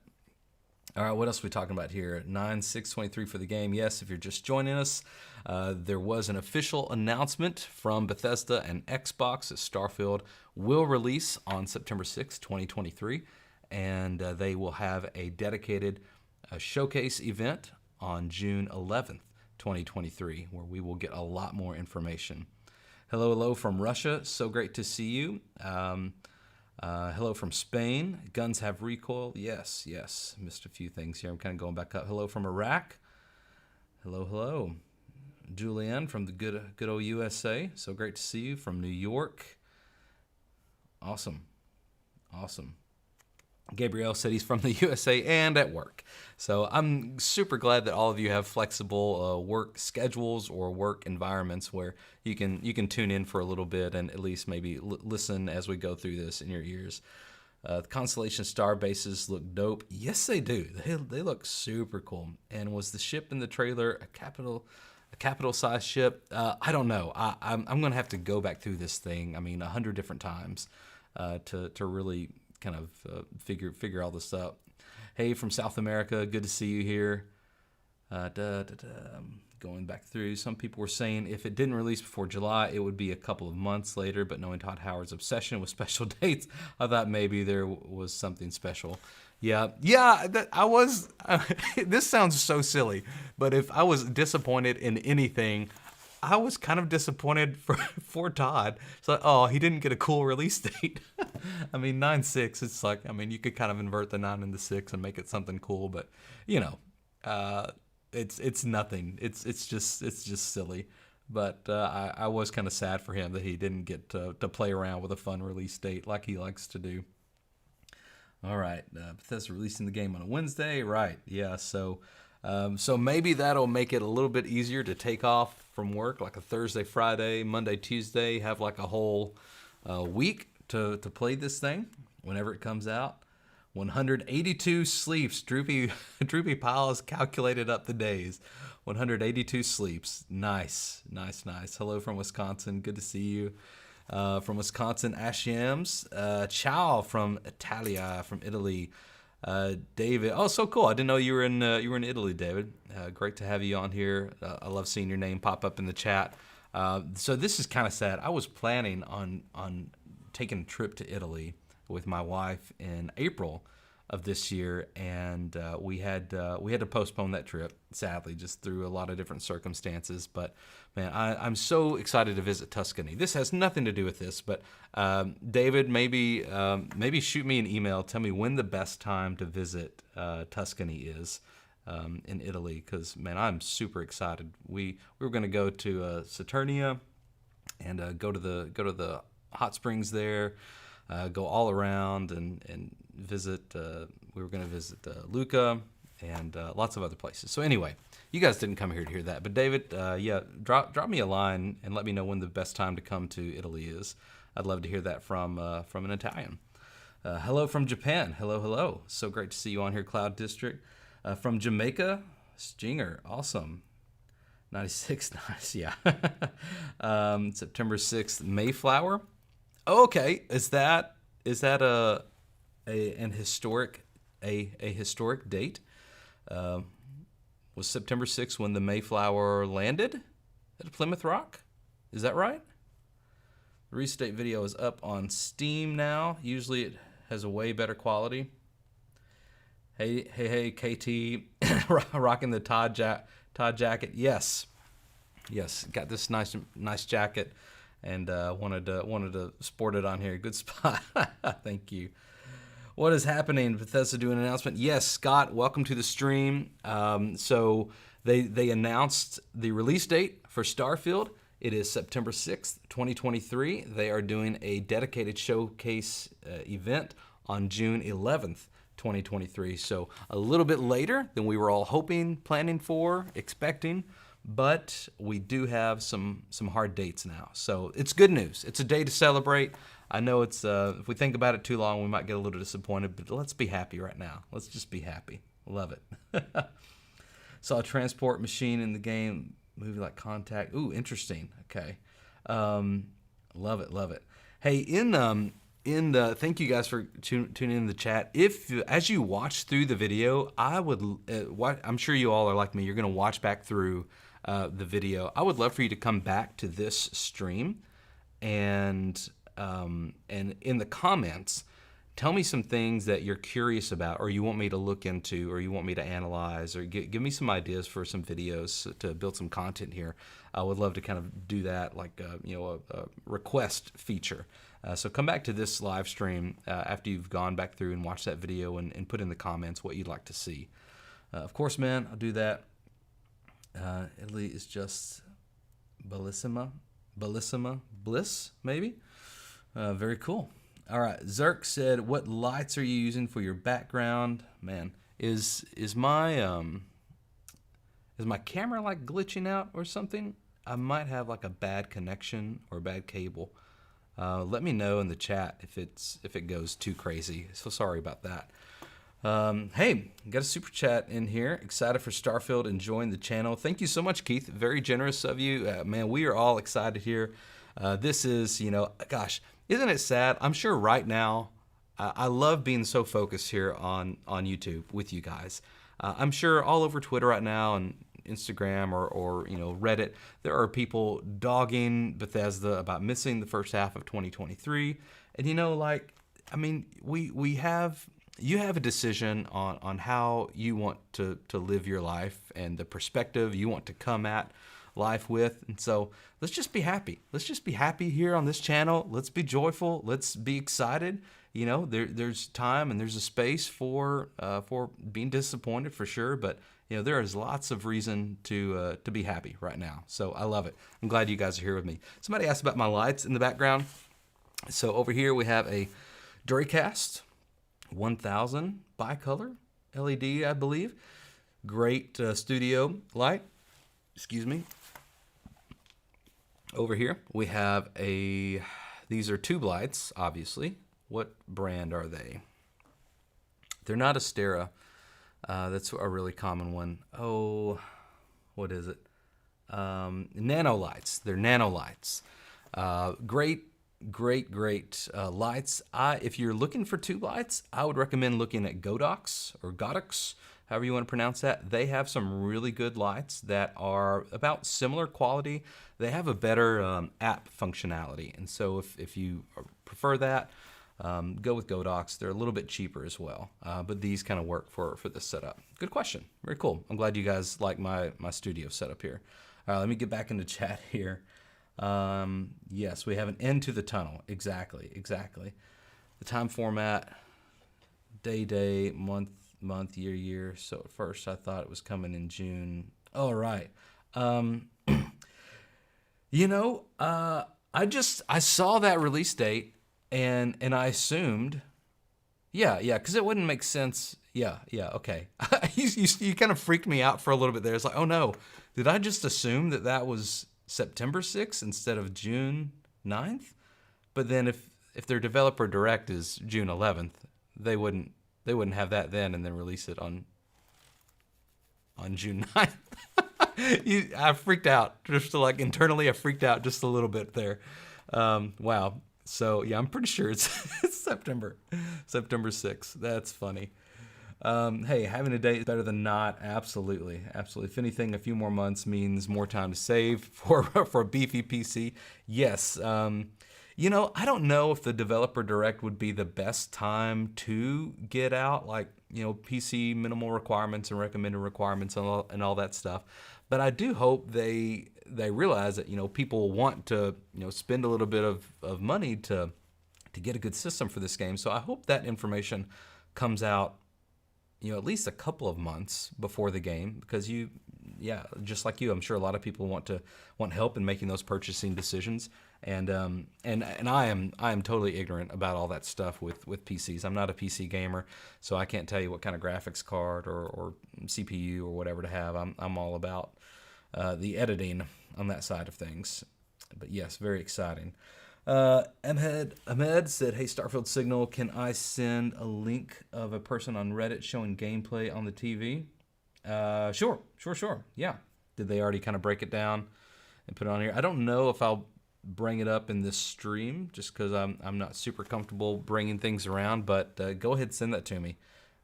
All right, what else are we talking about here? 9/6/23 for the game. Yes, if you're just joining us, there was an official announcement from Bethesda and Xbox that Starfield will release on September 6, 2023, and they will have a dedicated showcase event on June 11th, 2023, where we will get a lot more information. Hello from Russia. So great to see you. Hello from Spain. Guns have recoil. Yes. Missed a few things here. I'm kind of going back up. Hello from Iraq. Hello. Julianne from the good old USA. So great to see you. From New York. Awesome. Gabriel said he's from the USA and at work. So I'm super glad that all of you have flexible work schedules or work environments where you can tune in for a little bit and at least maybe listen as we go through this in your ears. The Constellation Star bases look dope. Yes, they do. They look super cool. And was the ship in the trailer a capital size ship? I don't know. I'm gonna have to go back through this thing. I mean, 100 different times to really kind of figure all this out. Hey, from South America, good to see you here. Going back through, some people were saying if it didn't release before July, it would be a couple of months later, but knowing Todd Howard's obsession with special dates, I thought maybe there was something special. Yeah, I was, this sounds so silly, but if I was disappointed in anything, I was kind of disappointed for Todd. It's like, oh, he didn't get a cool release date. I mean, 9/6, it's like, I mean, you could kind of invert the 9 and the 6 and make it something cool, but, you know, it's nothing. It's just silly. But I was kind of sad for him that he didn't get to play around with a fun release date like he likes to do. All right, Bethesda releasing the game on a Wednesday, right? Yeah, so maybe that'll make it a little bit easier to take off from work, like a Thursday, Friday, Monday, Tuesday, have like a whole week to play this thing whenever it comes out. 182 sleeps. Droopy Pile has calculated up the days. 182 sleeps. Nice. Hello from Wisconsin. Good to see you. From Wisconsin, Ashyams. Ciao from Italia, from Italy. David. Oh, so cool. I didn't know you were in Italy, David. Great to have you on here. I love seeing your name pop up in the chat. So this is kind of sad. I was planning on taking a trip to Italy with my wife in April of this year, and we had to postpone that trip, sadly, just through a lot of different circumstances. But man, I'm so excited to visit Tuscany. This has nothing to do with this, but David, maybe shoot me an email. Tell me when the best time to visit Tuscany is in Italy, because man, I'm super excited. We were going to go to Saturnia and go to the hot springs there. Go all around and visit. We were going to visit Lucca and lots of other places. So anyway, you guys didn't come here to hear that, but David, drop me a line and let me know when the best time to come to Italy is. I'd love to hear that from an Italian. Hello from Japan. Hello. So great to see you on here, Cloud District. From Jamaica, Stinger, awesome. 96, nice, yeah. September 6th, Mayflower. Oh, okay, is that an historic date? Was September 6th when the Mayflower landed at Plymouth Rock? Is that right? The release date video is up on Steam now. Usually it has a way better quality. Hey, KT, rocking the Todd jacket. Yes, got this nice jacket. And wanted to sport it on here. Good spot. Thank you. What is happening? Bethesda doing an announcement. Yes, Scott, welcome to the stream. So they announced the release date for Starfield. It is September 6th, 2023. They are doing a dedicated showcase event on June 11th, 2023. So a little bit later than we were all hoping, planning for, expecting. But we do have some hard dates now. So it's good news. It's a day to celebrate. I know it's if we think about it too long, we might get a little disappointed, but let's be happy right now. Let's just be happy. Love it. Saw a transport machine in the game, movie like Contact. Ooh, interesting. Okay. Love it. Hey, thank you guys for tuning in the chat. If as you watch through the video, I'm sure you all are like me. You're going to watch back through the video. I would love for you to come back to this stream and in the comments, tell me some things that you're curious about, or you want me to look into, or you want me to analyze, or give me some ideas for some videos to build some content here. I would love to kind of do that, like a request feature. So come back to this live stream after you've gone back through and watched that video and put in the comments what you'd like to see. Of course, man, I'll do that. Italy is just bellissima, bliss, maybe. Very cool. All right, Zerk said, "What lights are you using for your background?" Man, is my camera like glitching out or something? I might have like a bad connection or a bad cable. Let me know in the chat if it goes too crazy. So sorry about that. Hey, got a super chat in here. Excited for Starfield, enjoying the channel. Thank you so much, Keith. Very generous of you. Man, we are all excited here. This is, gosh, isn't it sad? I'm sure right now, I love being so focused here on YouTube with you guys. I'm sure all over Twitter right now and Instagram or Reddit, there are people dogging Bethesda about missing the first half of 2023. And you have a decision on how you want to live your life and the perspective you want to come at life with. And so let's just be happy. Let's just be happy here on this channel. Let's be joyful. Let's be excited. There's time and there's a space for being disappointed for sure, but there is lots of reason to be happy right now. So I love it. I'm glad you guys are here with me. Somebody asked about my lights in the background. So over here we have a Duracast 1000 bicolor LED, I believe. Great studio light. Excuse me. Over here we have these are tube lights, obviously. What brand are they? They're not Astera. That's a really common one. Oh, what is it? Nano lights. They're nano lights. Great lights. If you're looking for tube lights, I would recommend looking at Godox or Godox, however you want to pronounce that. They have some really good lights that are about similar quality. They have a better app functionality, and so if you prefer that, go with Godox. They're a little bit cheaper as well, but these kind of work for this setup. Good question. Very cool. I'm glad you guys like my studio setup here. All right, let me get back into chat here. Yes, we have an end to the tunnel. Exactly. The time format, day, month, year. So at first I thought it was coming in June. Oh, right. I saw that release date and I assumed, because it wouldn't make sense. Yeah, okay. You kind of freaked me out for a little bit there. It's like, oh no, did I just assume that was September 6th instead of June 9th? But then if their developer direct is June 11th, they wouldn't have that then and then release it on June 9th. I freaked out. Internally I freaked out just a little bit there. Wow. So yeah, I'm pretty sure it's September 6th. That's funny. Hey, having a date is better than not. Absolutely. If anything, a few more months means more time to save for a beefy PC. Yes. I don't know if the developer direct would be the best time to get out PC minimal requirements and recommended requirements and all that stuff. But I do hope they realize that people want to spend a little bit of money to get a good system for this game. So I hope that information comes out at least a couple of months before the game, because just like you, I'm sure a lot of people want help in making those purchasing decisions. And I am totally ignorant about all that stuff with PCs. I'm not a PC gamer, so I can't tell you what kind of graphics card or CPU or whatever to have. I'm all about the editing on that side of things. But yes, very exciting. Ahmed said, hey, Starfield Signal, can I send a link of a person on Reddit showing gameplay on the TV? Sure. Yeah. Did they already kind of break it down and put it on here? I don't know if I'll bring it up in this stream just because I'm not super comfortable bringing things around, but go ahead and send that to me,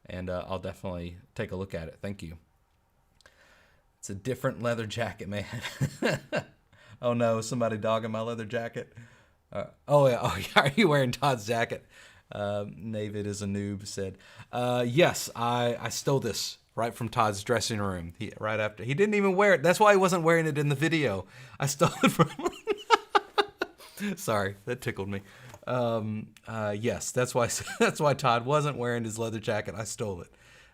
and I'll definitely take a look at it. Thank you. It's a different leather jacket, man. Oh no, somebody dogging my leather jacket. Are you wearing Todd's jacket? Navid is a noob said, yes, I stole this right from Todd's dressing room. Right after he didn't even wear it. That's why he wasn't wearing it in the video. I stole it from him. Sorry, that tickled me. Yes, that's why Todd wasn't wearing his leather jacket. I stole it.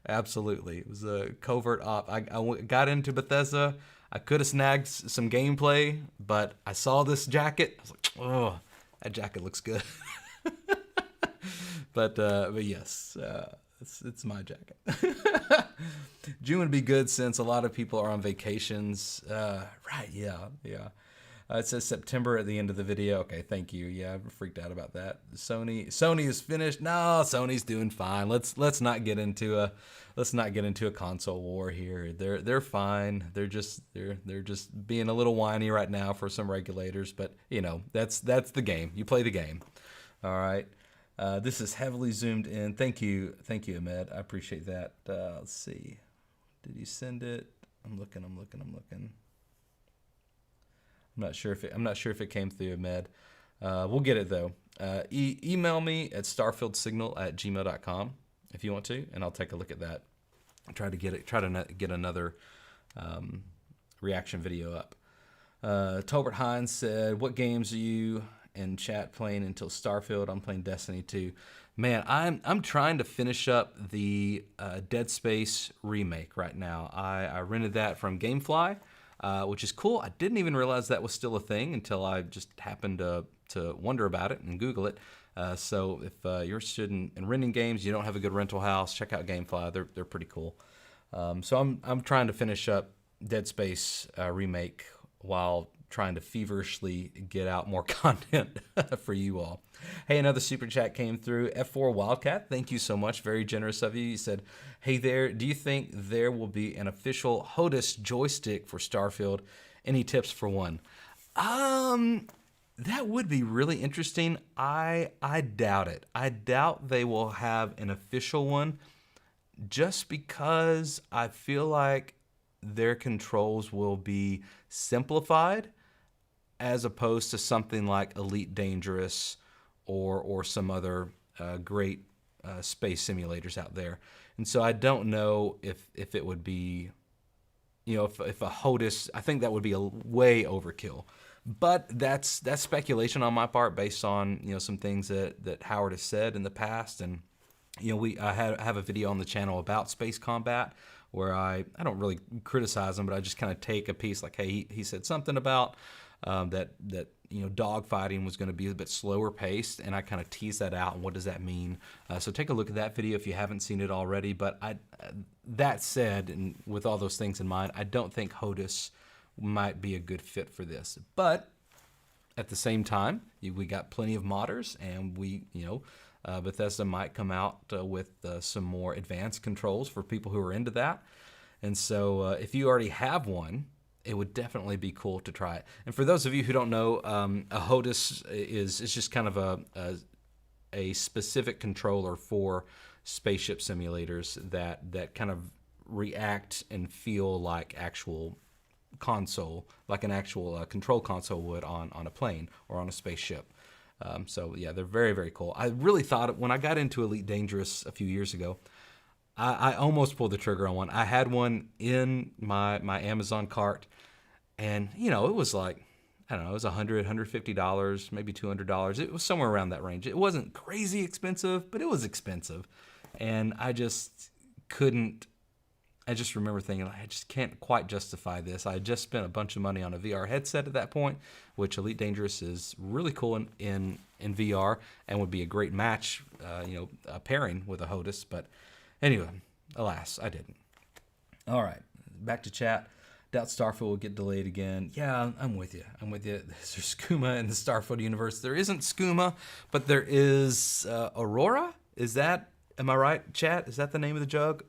Absolutely, it was a covert op. I got into Bethesda. I could have snagged some gameplay, but I saw this jacket. I was like, oh, that jacket looks good. but yes, it's my jacket. June would be good since a lot of people are on vacations. Right, yeah. It says September at the end of the video. Okay, thank you. Yeah, I freaked out about that. Sony is finished. No, Sony's doing fine. Let's not get into a console war here. They're fine. They're just being a little whiny right now for some regulators, but you know, that's the game. You play the game. All right. This is heavily zoomed in. Thank you, Ahmed. I appreciate that. Let's see. Did you send it? I'm looking. I'm not sure if it came through, Ahmed. We'll get it though. Email me at starfieldsignal@gmail.com if you want to, and I'll take a look at that. Try to get another reaction video up. Tolbert Hines said, "What games are you in chat playing until Starfield?" I'm playing Destiny 2. Man, I'm trying to finish up the Dead Space remake right now. I rented that from GameFly, which is cool. I didn't even realize that was still a thing until I just happened to wonder about it and Google it. So if you're interested in renting games, you don't have a good rental house, check out GameFly. They're pretty cool. So I'm trying to finish up Dead Space remake while trying to feverishly get out more content for you all. Hey, another super chat came through. F4 Wildcat, thank you so much. Very generous of you. You said, "Hey there, do you think there will be an official HOTUS joystick for Starfield? Any tips for one?" That would be really interesting. I doubt it. I doubt they will have an official one just because I feel like their controls will be simplified as opposed to something like Elite Dangerous or some other great space simulators out there. And so I don't know if it would be, you know, if a HOTUS, I think that would be a way overkill. But that's speculation on my part based on, you know, some things that Howard has said in the past. And, you know, I have a video on the channel about space combat where I don't really criticize him, but I just kind of take a piece like, hey, he said something about that you know, dogfighting was going to be a bit slower paced, and I kind of tease that out and what does that mean. So take a look at that video if you haven't seen it already. But that said, and with all those things in mind, I don't think HOTUS might be a good fit for this. But at the same time, we got plenty of modders, and Bethesda might come out with some more advanced controls for people who are into that. And so if you already have one, it would definitely be cool to try it. And for those of you who don't know, a HOTUS is just kind of a specific controller for spaceship simulators that kind of react and feel like actual console, like an actual control console would on a plane or on a spaceship. So yeah, they're very, very cool. I really thought when I got into Elite Dangerous a few years ago, I almost pulled the trigger on one. I had one in my Amazon cart, and you know, it was like, I don't know, it was $100, $150, maybe $200. It was somewhere around that range. It wasn't crazy expensive, but it was expensive, and I just couldn't. I just remember thinking, I just can't quite justify this. I had just spent a bunch of money on a VR headset at that point, which Elite Dangerous is really cool in VR and would be a great match, pairing with a HOTUS. But anyway, alas, I didn't. All right, back to chat. Doubt Starfield will get delayed again. Yeah, I'm with you. There's skooma in the Starfield universe. There isn't skooma, but there is Aurora. Am I right, chat? Is that the name of the drug?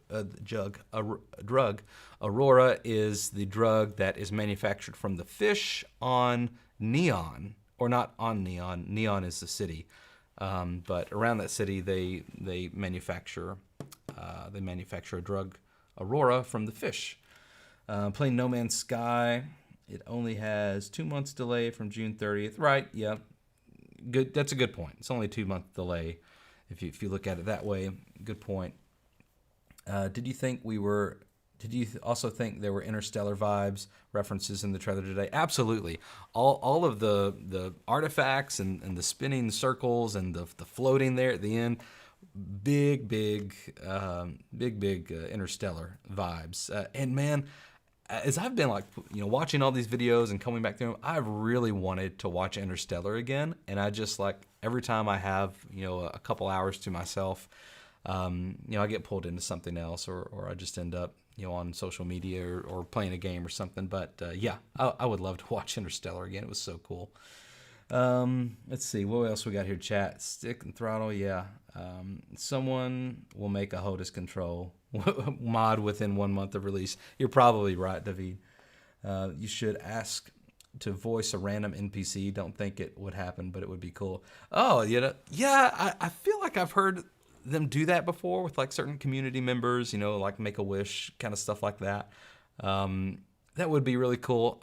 Aurora is the drug that is manufactured from the fish on Neon, or not on Neon. Neon is the city, but around that city they manufacture a drug, Aurora, from the fish. Playing No Man's Sky. It only has 2 months delay from June 30th. Right? Yeah. Good. That's a good point. It's only a 2-month delay. If you look at it that way, good point. Did you also think there were Interstellar vibes, references in the trailer today? Absolutely. All of the artifacts and the spinning circles and the floating there at the end, big Interstellar vibes. And man, as I've been watching all these videos and coming back through them, I've really wanted to watch Interstellar again. And I just every time I have, a couple hours to myself, I get pulled into something else or I just end up on social media or playing a game or something. But yeah, I would love to watch Interstellar again. It was so cool. Let's see, what else we got here, chat? Stick and throttle, yeah. Someone will make a HOTAS control mod within 1 month of release. You're probably right, David. You should ask to voice a random NPC. Don't think it would happen, but it would be cool. Oh, yeah, I feel like I've heard them do that before with like certain community members, like Make-A-Wish, kind of stuff like that. That would be really cool.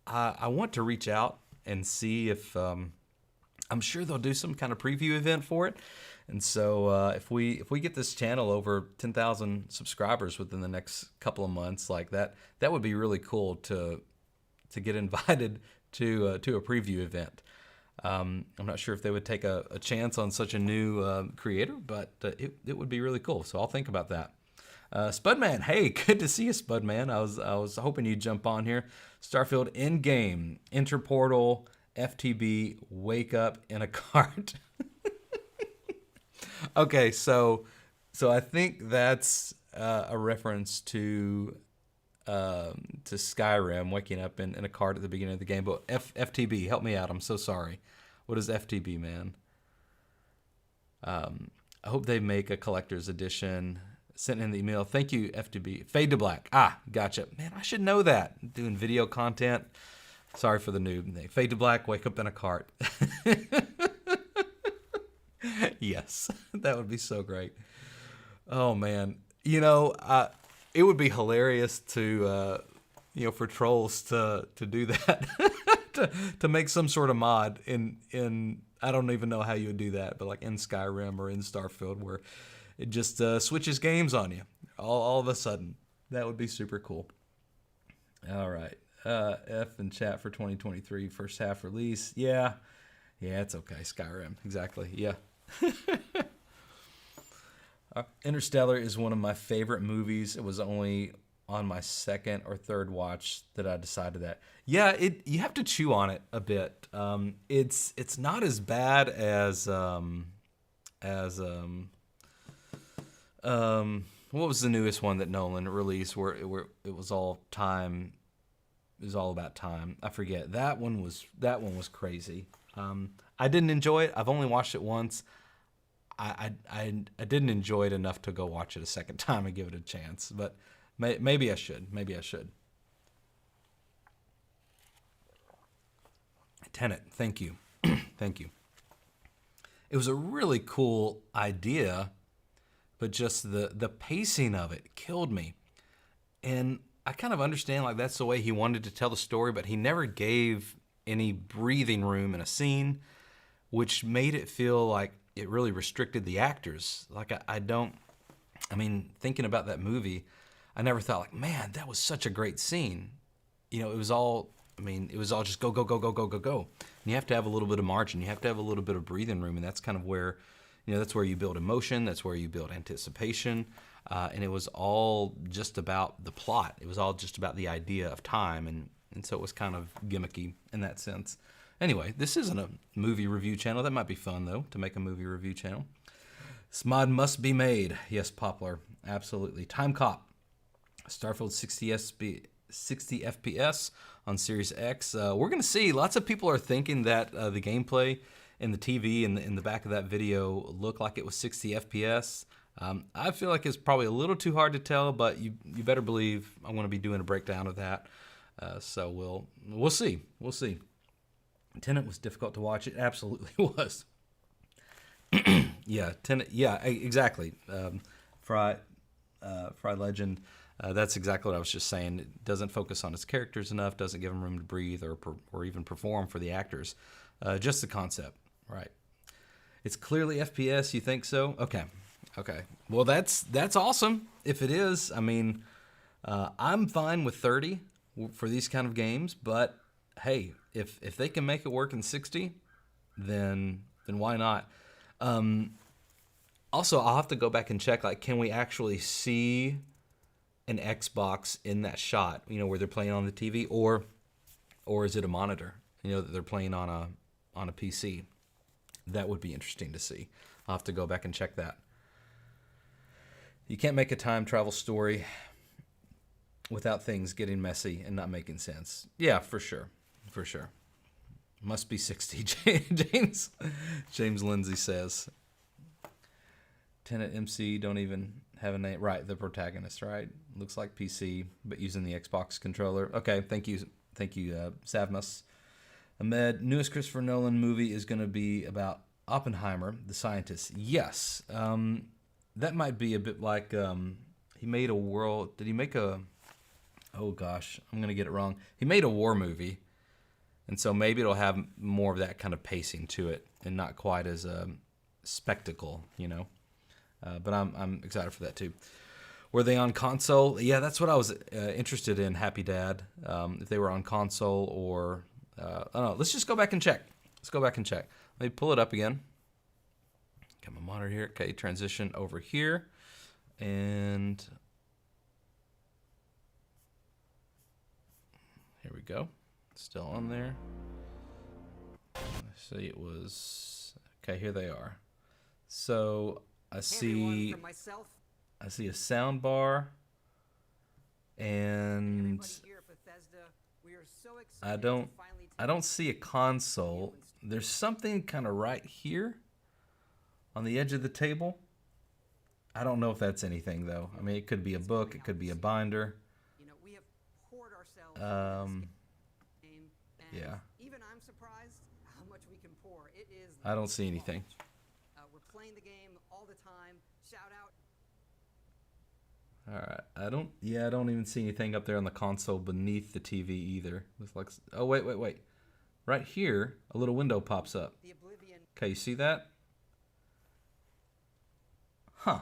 I want to reach out and see if I'm sure they'll do some kind of preview event for it. And so if we get this channel over 10,000 subscribers within the next couple of months, like that would be really cool to get invited to a preview event. I'm not sure if they would take a chance on such a new creator, but it would be really cool. So I'll think about that. Spudman, hey, good to see you, Spudman. I was hoping you'd jump on here. Starfield in-game, interportal, FTB, wake up in a cart. Okay, so I think that's a reference to Skyrim, waking up in a cart at the beginning of the game. But FTB, help me out. I'm so sorry. What is FTB, man? I hope they make a collector's edition. Sent in the email. Thank you, FTB. Fade to black. Gotcha. Man, I should know that. Doing video content. Sorry for the noob. Fade to black, wake up in a cart. Yes, that would be so great. Oh, man. It would be hilarious to, for trolls to do that. to make some sort of mod in I don't even know how you would do that, but like in Skyrim or in Starfield where it just switches games on you all of a sudden. That would be super cool. All right. F in chat for 2023 first half release. Yeah, it's okay. Skyrim. Exactly. Yeah. Interstellar is one of my favorite movies. It was only on my second or third watch that I decided that. Yeah, you have to chew on it a bit. It's not as bad as what was the newest one that Nolan released where it was all time? It was all about time. I forget. That one was crazy. I didn't enjoy it. I've only watched it once. I didn't enjoy it enough to go watch it a second time and give it a chance. But maybe I should. Tenet. Thank you. Thank you. It was a really cool idea, but just the pacing of it killed me. And I kind of understand like that's the way he wanted to tell the story, but he never gave any breathing room in a scene, which made it feel like it really restricted the actors. Like thinking about that movie, I never thought like, man, that was such a great scene. It was all just go, go, go, go, go, go, go. And you have to have a little bit of margin. You have to have a little bit of breathing room. And that's kind of where, that's where you build emotion. That's where you build anticipation. And it was all just about the plot. It was all just about the idea of time. And so it was kind of gimmicky in that sense. Anyway, this isn't a movie review channel. That might be fun, though, to make a movie review channel. This mod must be made. Yes, Poplar. Absolutely. Time Cop. Starfield 60 FPS on Series X. We're going to see. Lots of people are thinking that the gameplay and the TV in the back of that video looked like it was 60 FPS. I feel like it's probably a little too hard to tell, but you better believe I'm going to be doing a breakdown of that. So we'll see. We'll see. Tenet was difficult to watch. It absolutely was. Yeah, Tenet. Yeah, exactly. Fry Legend. That's exactly what I was just saying. It doesn't focus on its characters enough. Doesn't give them room to breathe or even perform for the actors. Just the concept, right? It's clearly FPS. You think so? Okay. Well, that's awesome. If it is, I'm fine with 30 for these kind of games. But hey, if they can make it work in 60, then why not? Also, I'll have to go back and check. Like, can we actually see an Xbox in that shot? Where they're playing on the TV, or is it a monitor? That they're playing on a PC. That would be interesting to see. I'll have to go back and check that. You can't make a time travel story. without things getting messy and not making sense. Yeah, for sure. For sure. Must be 60, James Lindsay says. Tenet MC don't even have a name. Right, the protagonist, right? Looks like PC, but using the Xbox controller. Okay, thank you, Savmus. Ahmed, newest Christopher Nolan movie is going to be about Oppenheimer, the scientist. Yes, that might be a bit like he made a world. Did he make a? Oh gosh, I'm going to get it wrong. He made a war movie, and so maybe it'll have more of that kind of pacing to it, and not quite as a spectacle, you know. But I'm excited for that too. Were they on console? Yeah, that's what I was interested in. Happy Dad, if they were on console or I don't know. Let's just go back and check. Let's go back and check. Let me pull it up again. Got my monitor here. Okay, transition over here, and here we go. Still on there. Let's see, it was okay. Here they are. So I see a sound bar, and I don't see a console. There's something kind of right here on the edge of the table. I don't know if that's anything though. I mean, it could be a book, it could be a binder. Yeah. Even I'm surprised how much we can pour. It is. I don't see anything. We're playing the game all the time. Shout out. All right. I don't even see anything up there on the console beneath the TV either. Looks like, oh, wait. Right here, a little window pops up. Okay, you see that? Huh.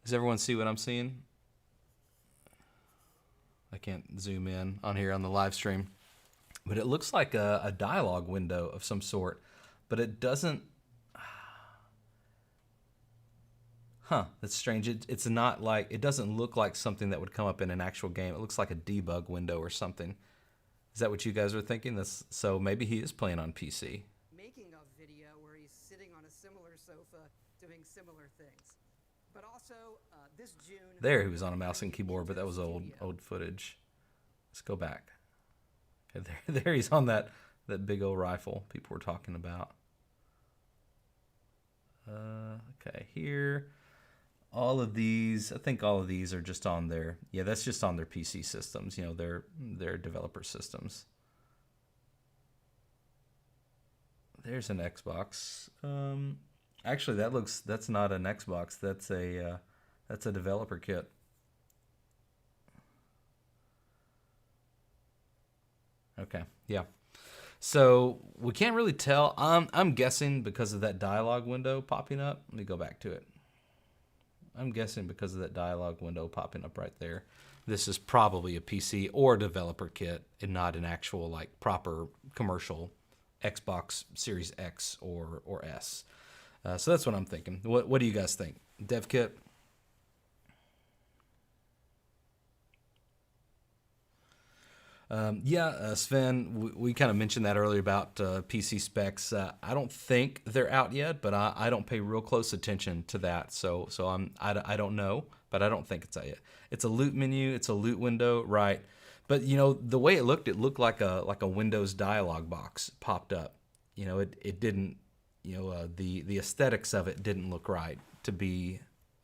Does everyone see what I'm seeing? I can't zoom in on here on the live stream. But it looks like a dialogue window of some sort. But it doesn't... Huh, that's strange. It's not like... It doesn't look like something that would come up in an actual game. It looks like a debug window or something. Is that what you guys are thinking? So maybe he is playing on PC. Making a video where he's sitting on a similar sofa doing similar things. But also, this June... There he was on a mouse and keyboard, but that was old footage. Let's go back. Okay, there he's on that big old rifle people were talking about. Okay, here... All of these, I think all of these are just on their, yeah, that's just on their PC systems, you know, their developer systems. There's an Xbox. Actually, that's not an Xbox. That's a developer kit. Okay, yeah. So we can't really tell. I'm guessing because of that dialogue window popping up. Let me go back to it. I'm guessing because of that dialogue window popping up right there, this is probably a PC or a developer kit and not an actual like proper commercial Xbox Series X or S. So that's what I'm thinking. What do you guys think? Dev kit? Sven, we kind of mentioned that earlier about PC specs. I don't think they're out yet, but I don't pay real close attention to that. So I don't know, but I don't think it's out yet. It's a loot menu. It's a loot window, right? But you know the way it looked like a Windows dialog box popped up. You know it didn't. You know the aesthetics of it didn't look right to be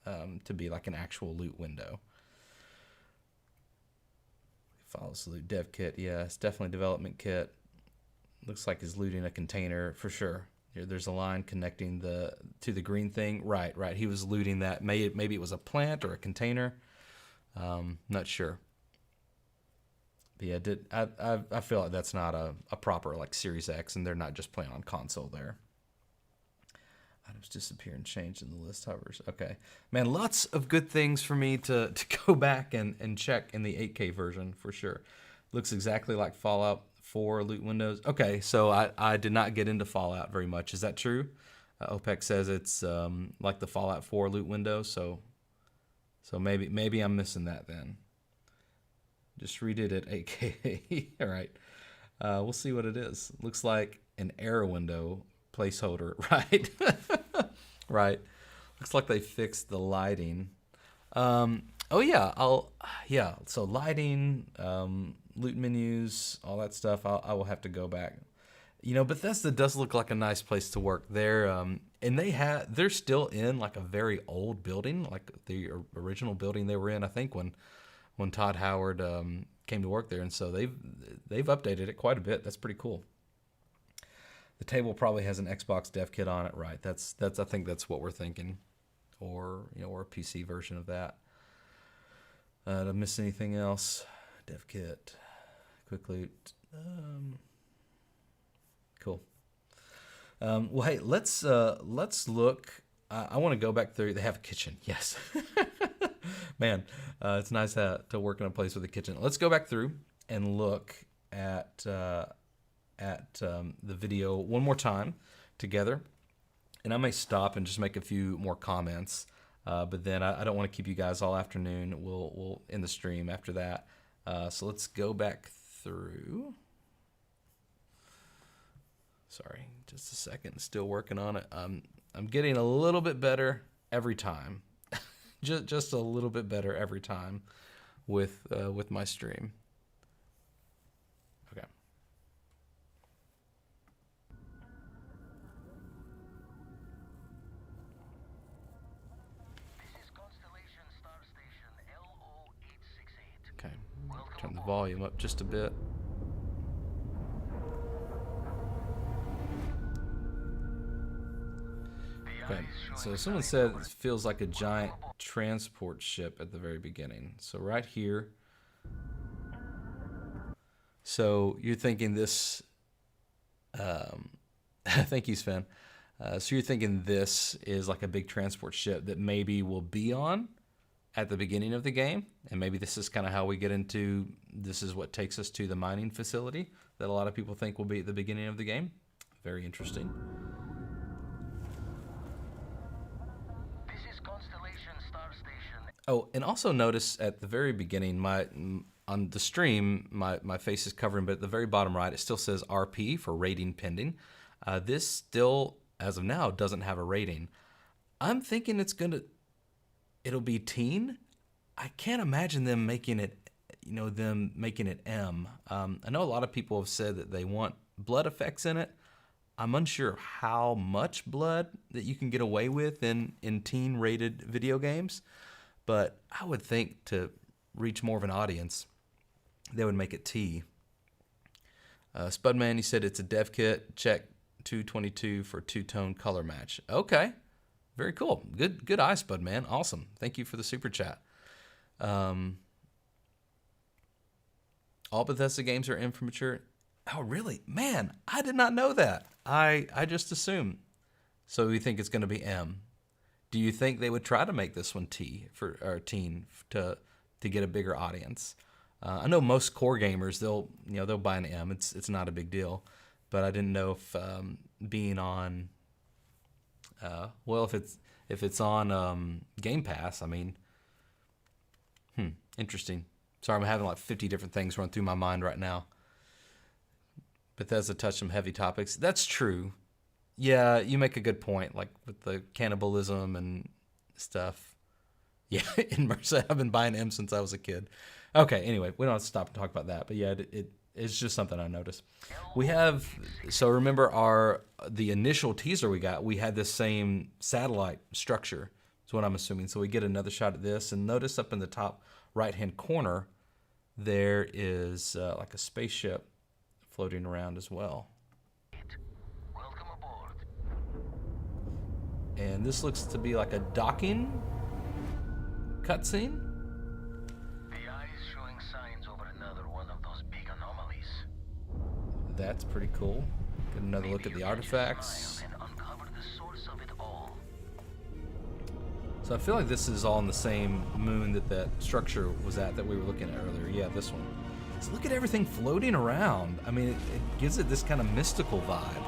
like an actual loot window. Follows the loot dev kit. Yeah, it's definitely development kit. Looks like he's looting a container for sure. There's a line connecting to the green thing. Right. He was looting that. Maybe it was a plant or a container. Not sure. But yeah, I feel like that's not a proper like Series X, and they're not just playing on console there. Items disappear and change in the list hovers. Okay. Man, lots of good things for me to go back and check in the 8K version for sure. Looks exactly like Fallout 4 loot windows. Okay, so I did not get into Fallout very much. Is that true? OPEC says it's like the Fallout 4 loot window, so maybe I'm missing that then. Just redid it 8K. All right. We'll see what it is. Looks like an error window placeholder, right? Right. Looks like they fixed the lighting. Oh yeah, yeah. So lighting, loot menus, all that stuff. I will have to go back. You know, Bethesda does look like a nice place to work. They're still in like a very old building, like the original building they were in. I think when Todd Howard came to work there, and so they've updated it quite a bit. That's pretty cool. The table probably has an Xbox dev kit on it, right? That's I think that's what we're thinking, or or a PC version of that. Did I miss anything else? Dev kit, quick loot. Cool. Well, hey, let's look. I want to go back through. They have a kitchen. Yes. Man, it's nice to work in a place with a kitchen. Let's go back through and look at the video one more time together. And I may stop and just make a few more comments. But then I don't want to keep you guys all afternoon. We'll end the stream after that. So let's go back through. Sorry, just a second. Still working on it. I'm getting a little bit better every time. just a little bit better every time with my stream. Okay. Okay. Turn the volume up just a bit. Okay, so someone said it feels like a giant transport ship at the very beginning. So right here. So you're thinking this, thank you, Sven. So you're thinking this is like a big transport ship that maybe will be on at the beginning of the game. And maybe this is kind of how we get into, this is what takes us to the mining facility that a lot of people think will be at the beginning of the game. Very interesting. Oh, and also notice at the very beginning, on the stream, my face is covering, but at the very bottom right, it still says RP for rating pending. This still, as of now, doesn't have a rating. I'm thinking it'll be teen. I can't imagine them making it, M. I know a lot of people have said that they want blood effects in it. I'm unsure of how much blood that you can get away with in teen-rated video games. But I would think to reach more of an audience, they would make it T. Spudman, he said it's a dev kit. Check 222 for two-tone color match. Okay, very cool. Good eye, Spudman. Awesome. Thank you for the super chat. All Bethesda games are M for mature. Oh, really? Man, I did not know that. I just assumed. So we think it's going to be M. Do you think they would try to make this one teen to get a bigger audience? I know most core gamers they'll buy an M. It's not a big deal, but I didn't know if being on if it's on Game Pass. I mean, interesting. Sorry, I'm having like 50 different things run through my mind right now. Bethesda touched some heavy topics. That's true. Yeah, you make a good point, like with the cannibalism and stuff. Yeah, in Mercer, I've been buying M since I was a kid. Okay, anyway, we don't have to stop and talk about that. But yeah, it's just something I noticed. We have, so remember the initial teaser we got, we had this same satellite structure, is what I'm assuming. So we get another shot at this, and notice up in the top right-hand corner, there is like a spaceship floating around as well. And this looks to be like a docking cutscene. The eye is showing signs over another one of those big anomalies. That's pretty cool. Get another look at the artifacts. And uncover the source of it all. So I feel like this is all on the same moon that structure was at that we were looking at earlier. Yeah, this one. So look at everything floating around. I mean, it gives it this kind of mystical vibe.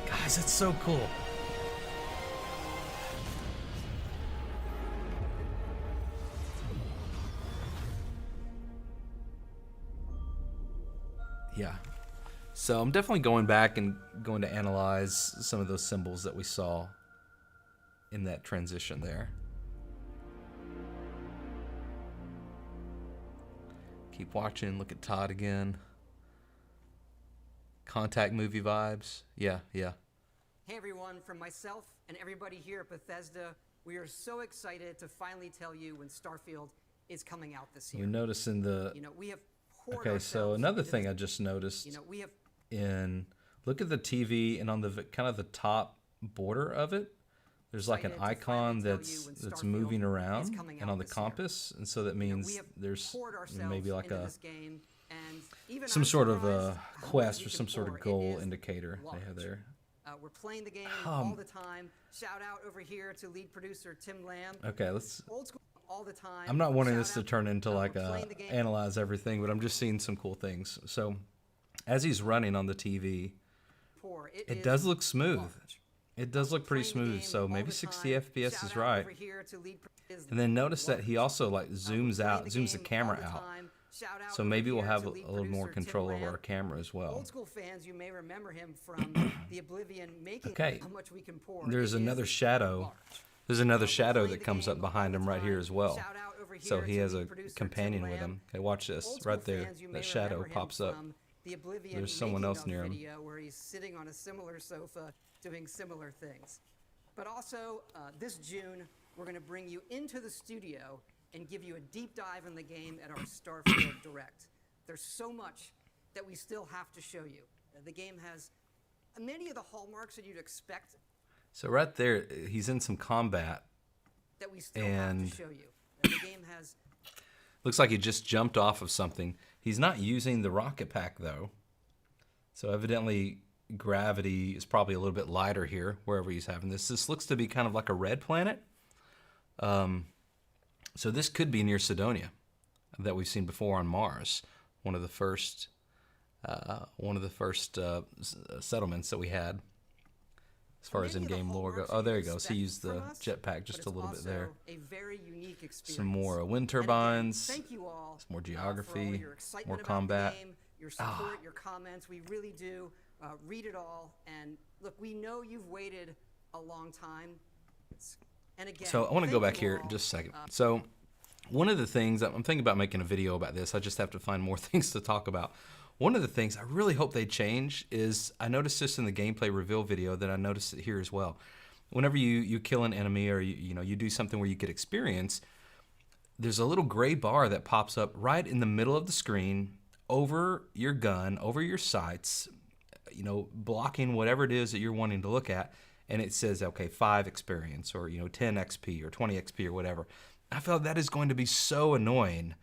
Guys, it's so cool. Yeah. So I'm definitely going back and going to analyze some of those symbols that we saw in that transition there. Keep watching. Look at Todd again. Contact movie vibes. Yeah. Hey everyone, from myself and everybody here at Bethesda, we are so excited to finally tell you when Starfield is coming out this year. You notice in the... We have poured Okay, so ourselves another into thing this- I just noticed we have in... Look at the TV, and on the kind of the top border of it, there's like an excited to icon finally tell that's you when that's Starfield moving is around, coming and out on the this year. compass, and so that we means have there's poured ourselves maybe like into a this game, and even some I'm sort of surprised a how much quest we or can some sort pour. of It goal is indicator they have large. there. We're playing the game all the time. Shout out over here to lead producer Tim Lamb. Okay, let's... Old school all the time. I'm not wanting Shout this to out- turn into like we're a playing the game. analyze everything, but I'm just seeing some cool things. So as he's running on the TV, Pour. it is does look smooth. large. It does look pretty Playing the smooth, game so all maybe the 60 time. FPS Shout is out right. over here to lead is And then notice that he large. also like zooms We're out, playing zooms the game camera all the out. time. Shout out So over maybe we'll here have to a lead little more producer Tim control over Lamb. our camera as well. Old school fans, you may remember him from the Oblivion making Okay. how much we can pour. There's It is another shadow. large. There's another We're shadow playing that the comes game up behind all him the right here time. as well. Shout out over So here he to has lead a producer companion Tim with Lamb. him. Okay, watch this. Old school Right there. fans, you may That shadow remember him pops up. from the Oblivion There's someone making else of near him. video where he's sitting on a similar sofa doing similar things. But also, this June, we're going to bring you into the studio and give you a deep dive in the game at our Starfield Direct. There's so much that we still have to show you. The game has many of the hallmarks that you'd expect So right there, he's in some combat. that we still And- have to show you. The game has Looks like he just jumped off of something. He's not using the rocket pack though. So evidently gravity is probably a little bit lighter here, wherever he's having this. This looks to be kind of like a red planet. So this could be near Cydonia that we've seen before on Mars. One of the first settlements that we had as far as many of the in-game lore go. hallmarks Oh, that there you'd you go. So he expect used the from us, jetpack but just it's a little bit there. also a very unique experience. Some more wind And again, turbines. thank you all, some more for all geography, your excitement more about combat. the game, your support, your comments. We really do read it all. And look, we know you've waited a long time. And again, So I want to go thank back you here all. just a second. So one of the things, I'm thinking about making a video about this. I just have to find more things to talk about. One of the things I really hope they change is, I noticed this in the gameplay reveal video, that I noticed it here as well. Whenever you kill an enemy, or you do something where you get experience, there's a little gray bar that pops up right in the middle of the screen over your gun, over your sights, blocking whatever it is that you're wanting to look at, and it says, okay, 5 experience, or 10 XP or 20 XP or whatever. I feel that is going to be so annoying.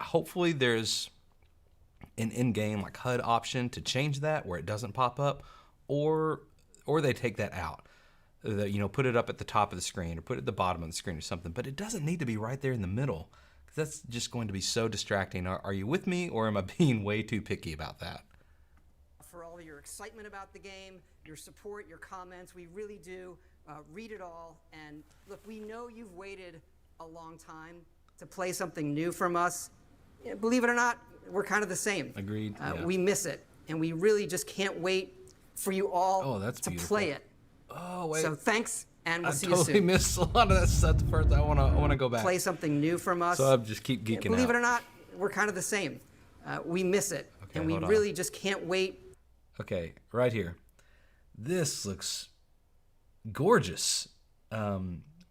Hopefully there's an in-game like HUD option to change that where it doesn't pop up, or they take that out. Put it up at the top of the screen, or put it at the bottom of the screen or something, but it doesn't need to be right there in the middle, because that's just going to be so distracting. Are you with me, or am I being way too picky about that? For all your excitement about the game, your support, your comments. We really do read it all. And look, we know you've waited a long time to play something new from us. Believe it or not, we're kind of the same. Agreed, yeah. We miss it, and we really just can't wait for you all that's to beautiful. play it. Oh, wait. So thanks, and we'll I see totally you soon. missed a lot of that stuff at first. I want to go back. Play something new from us. So I'll just keep geeking Believe out. it or not, we're kind of the same. We miss it, Okay, and we hold on. really just can't wait. Okay, right here. This looks gorgeous.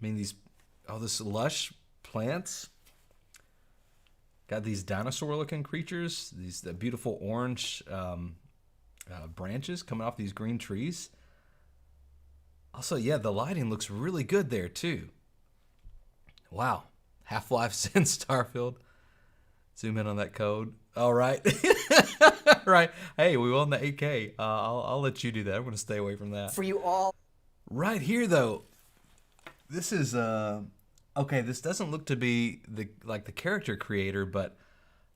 This lush plants. Got these dinosaur-looking creatures. The beautiful orange branches coming off these green trees. Also, yeah, the lighting looks really good there too. Wow, Half-Life since Starfield. Zoom in on that code. All right. Right. Hey, we won the 8K. I'll let you do that. I'm going to stay away from that. For you all, Right here, though. This is okay. This doesn't look to be the character creator, but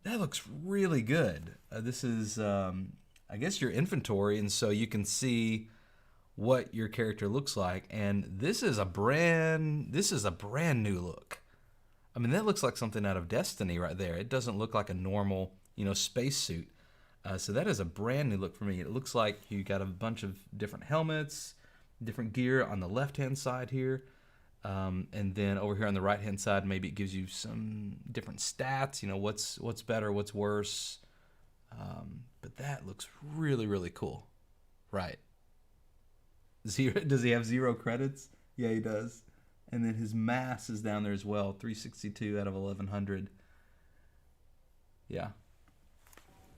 that looks really good. This is I guess your inventory, and so you can see what your character looks like. And this is a brand new look. I mean, that looks like something out of Destiny right there. It doesn't look like a normal, spacesuit. So that is a brand new look for me. It looks like you got a bunch of different helmets, different gear on the left-hand side here. And then over here on the right-hand side, maybe it gives you some different stats, you know, what's better, what's worse. But that looks really, really cool. Right. Does he have 0 credits? Yeah, he does. And then his mass is down there as well, 362 out of 1100. Yeah.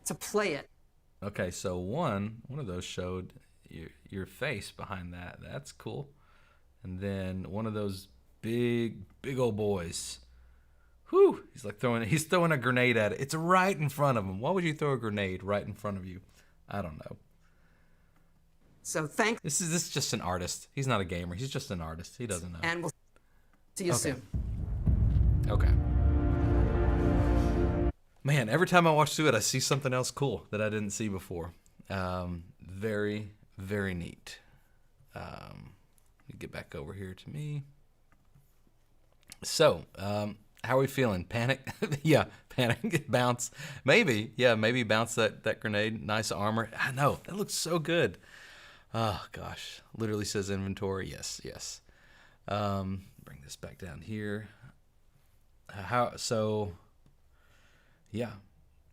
To play it. Okay, so one of those showed your face behind that. That's cool. And then one of those big old boys. Whew! He's throwing a grenade at it. It's right in front of him. Why would you throw a grenade right in front of you? I don't know. So thanks. This is just an artist. He's not a gamer. He's just an artist. He doesn't know. And we'll see you soon. Okay. Man, every time I watch through it, I see something else cool that I didn't see before. Very, very neat. Let me get back over here to me. So, how are we feeling? Panic? Yeah, panic. Bounce. Maybe. Yeah, maybe bounce that grenade. Nice armor. I know. That looks so good. Oh, gosh. Literally says inventory. Yes, yes. Bring this back down here. Yeah.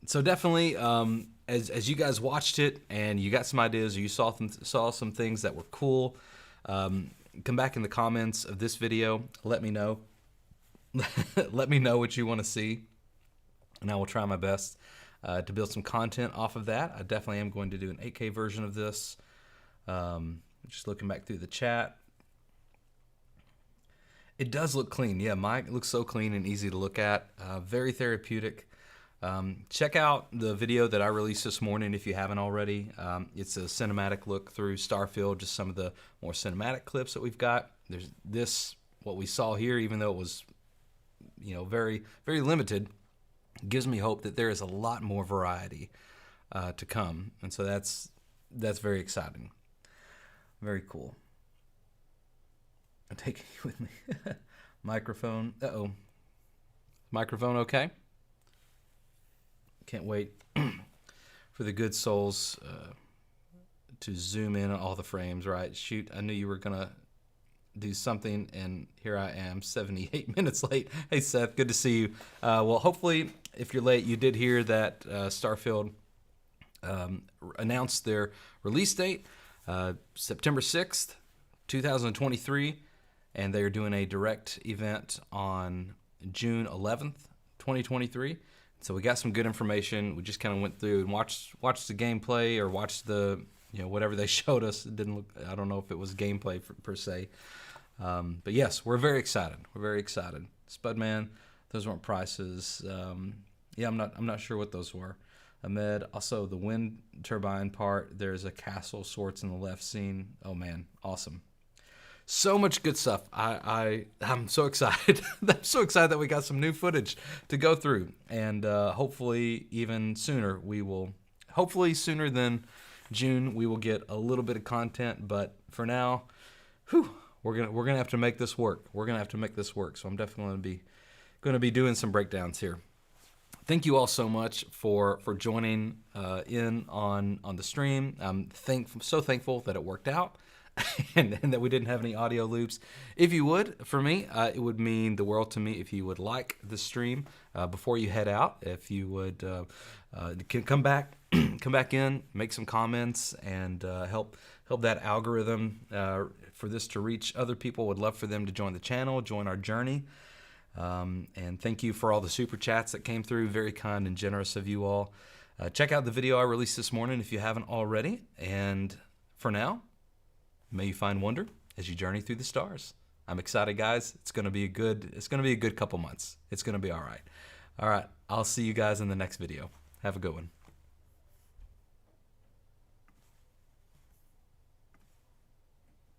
So definitely, as you guys watched it and you got some ideas or you saw some things that were cool, come back in the comments of this video. Let me know. Let me know what you want to see, and I will try my best to build some content off of that. I definitely am going to do an 8K version of this. Just looking back through the chat. It does look clean. Yeah, mine looks so clean and easy to look at. Very therapeutic. Check out the video that I released this morning if you haven't already. It's a cinematic look through Starfield, just some of the more cinematic clips that we've got. There's what we saw here, even though it was, you know, very, very limited, gives me hope that there is a lot more variety to come. And so that's very exciting. Very cool. I'm taking you with me. Microphone. Uh-oh. Microphone okay? Can't wait for the good souls to zoom in on all the frames, right? Shoot, I knew you were going to do something, and here I am, 78 minutes late. Hey, Seth, good to see you. Well, hopefully, if you're late, you did hear that Starfield announced their release date, September 6th, 2023, and they are doing a direct event on June 11th, 2023. So we got some good information. We just kind of went through and watched the gameplay or watched the, you know, whatever they showed us. It didn't look, I don't know if it was gameplay per se. But yes, we're very excited. We're very excited. Spudman, those weren't prices. Yeah, I'm not sure what those were. Ahmed, also the wind turbine part. There's a castle sorts in the left scene. Oh man, awesome. So much good stuff. I'm so excited. I'm so excited that we got some new footage to go through, and hopefully even sooner hopefully sooner than June we will get a little bit of content. But for now, we're gonna have to make this work. We're gonna have to make this work. So I'm definitely gonna be doing some breakdowns here. Thank you all so much for joining in on the stream. I'm so thankful that it worked out. and that we didn't have any audio loops. If you would, for me, it would mean the world to me if you would like the stream before you head out. If you would come back in, make some comments, and help that algorithm for this to reach other people. Would love for them to join the channel, join our journey. And thank you for all the super chats that came through. Very kind and generous of you all. Check out the video I released this morning if you haven't already. And for now, may you find wonder as you journey through the stars. I'm excited, guys. It's gonna be a good couple months. It's gonna be all right. All right, I'll see you guys in the next video. Have a good one.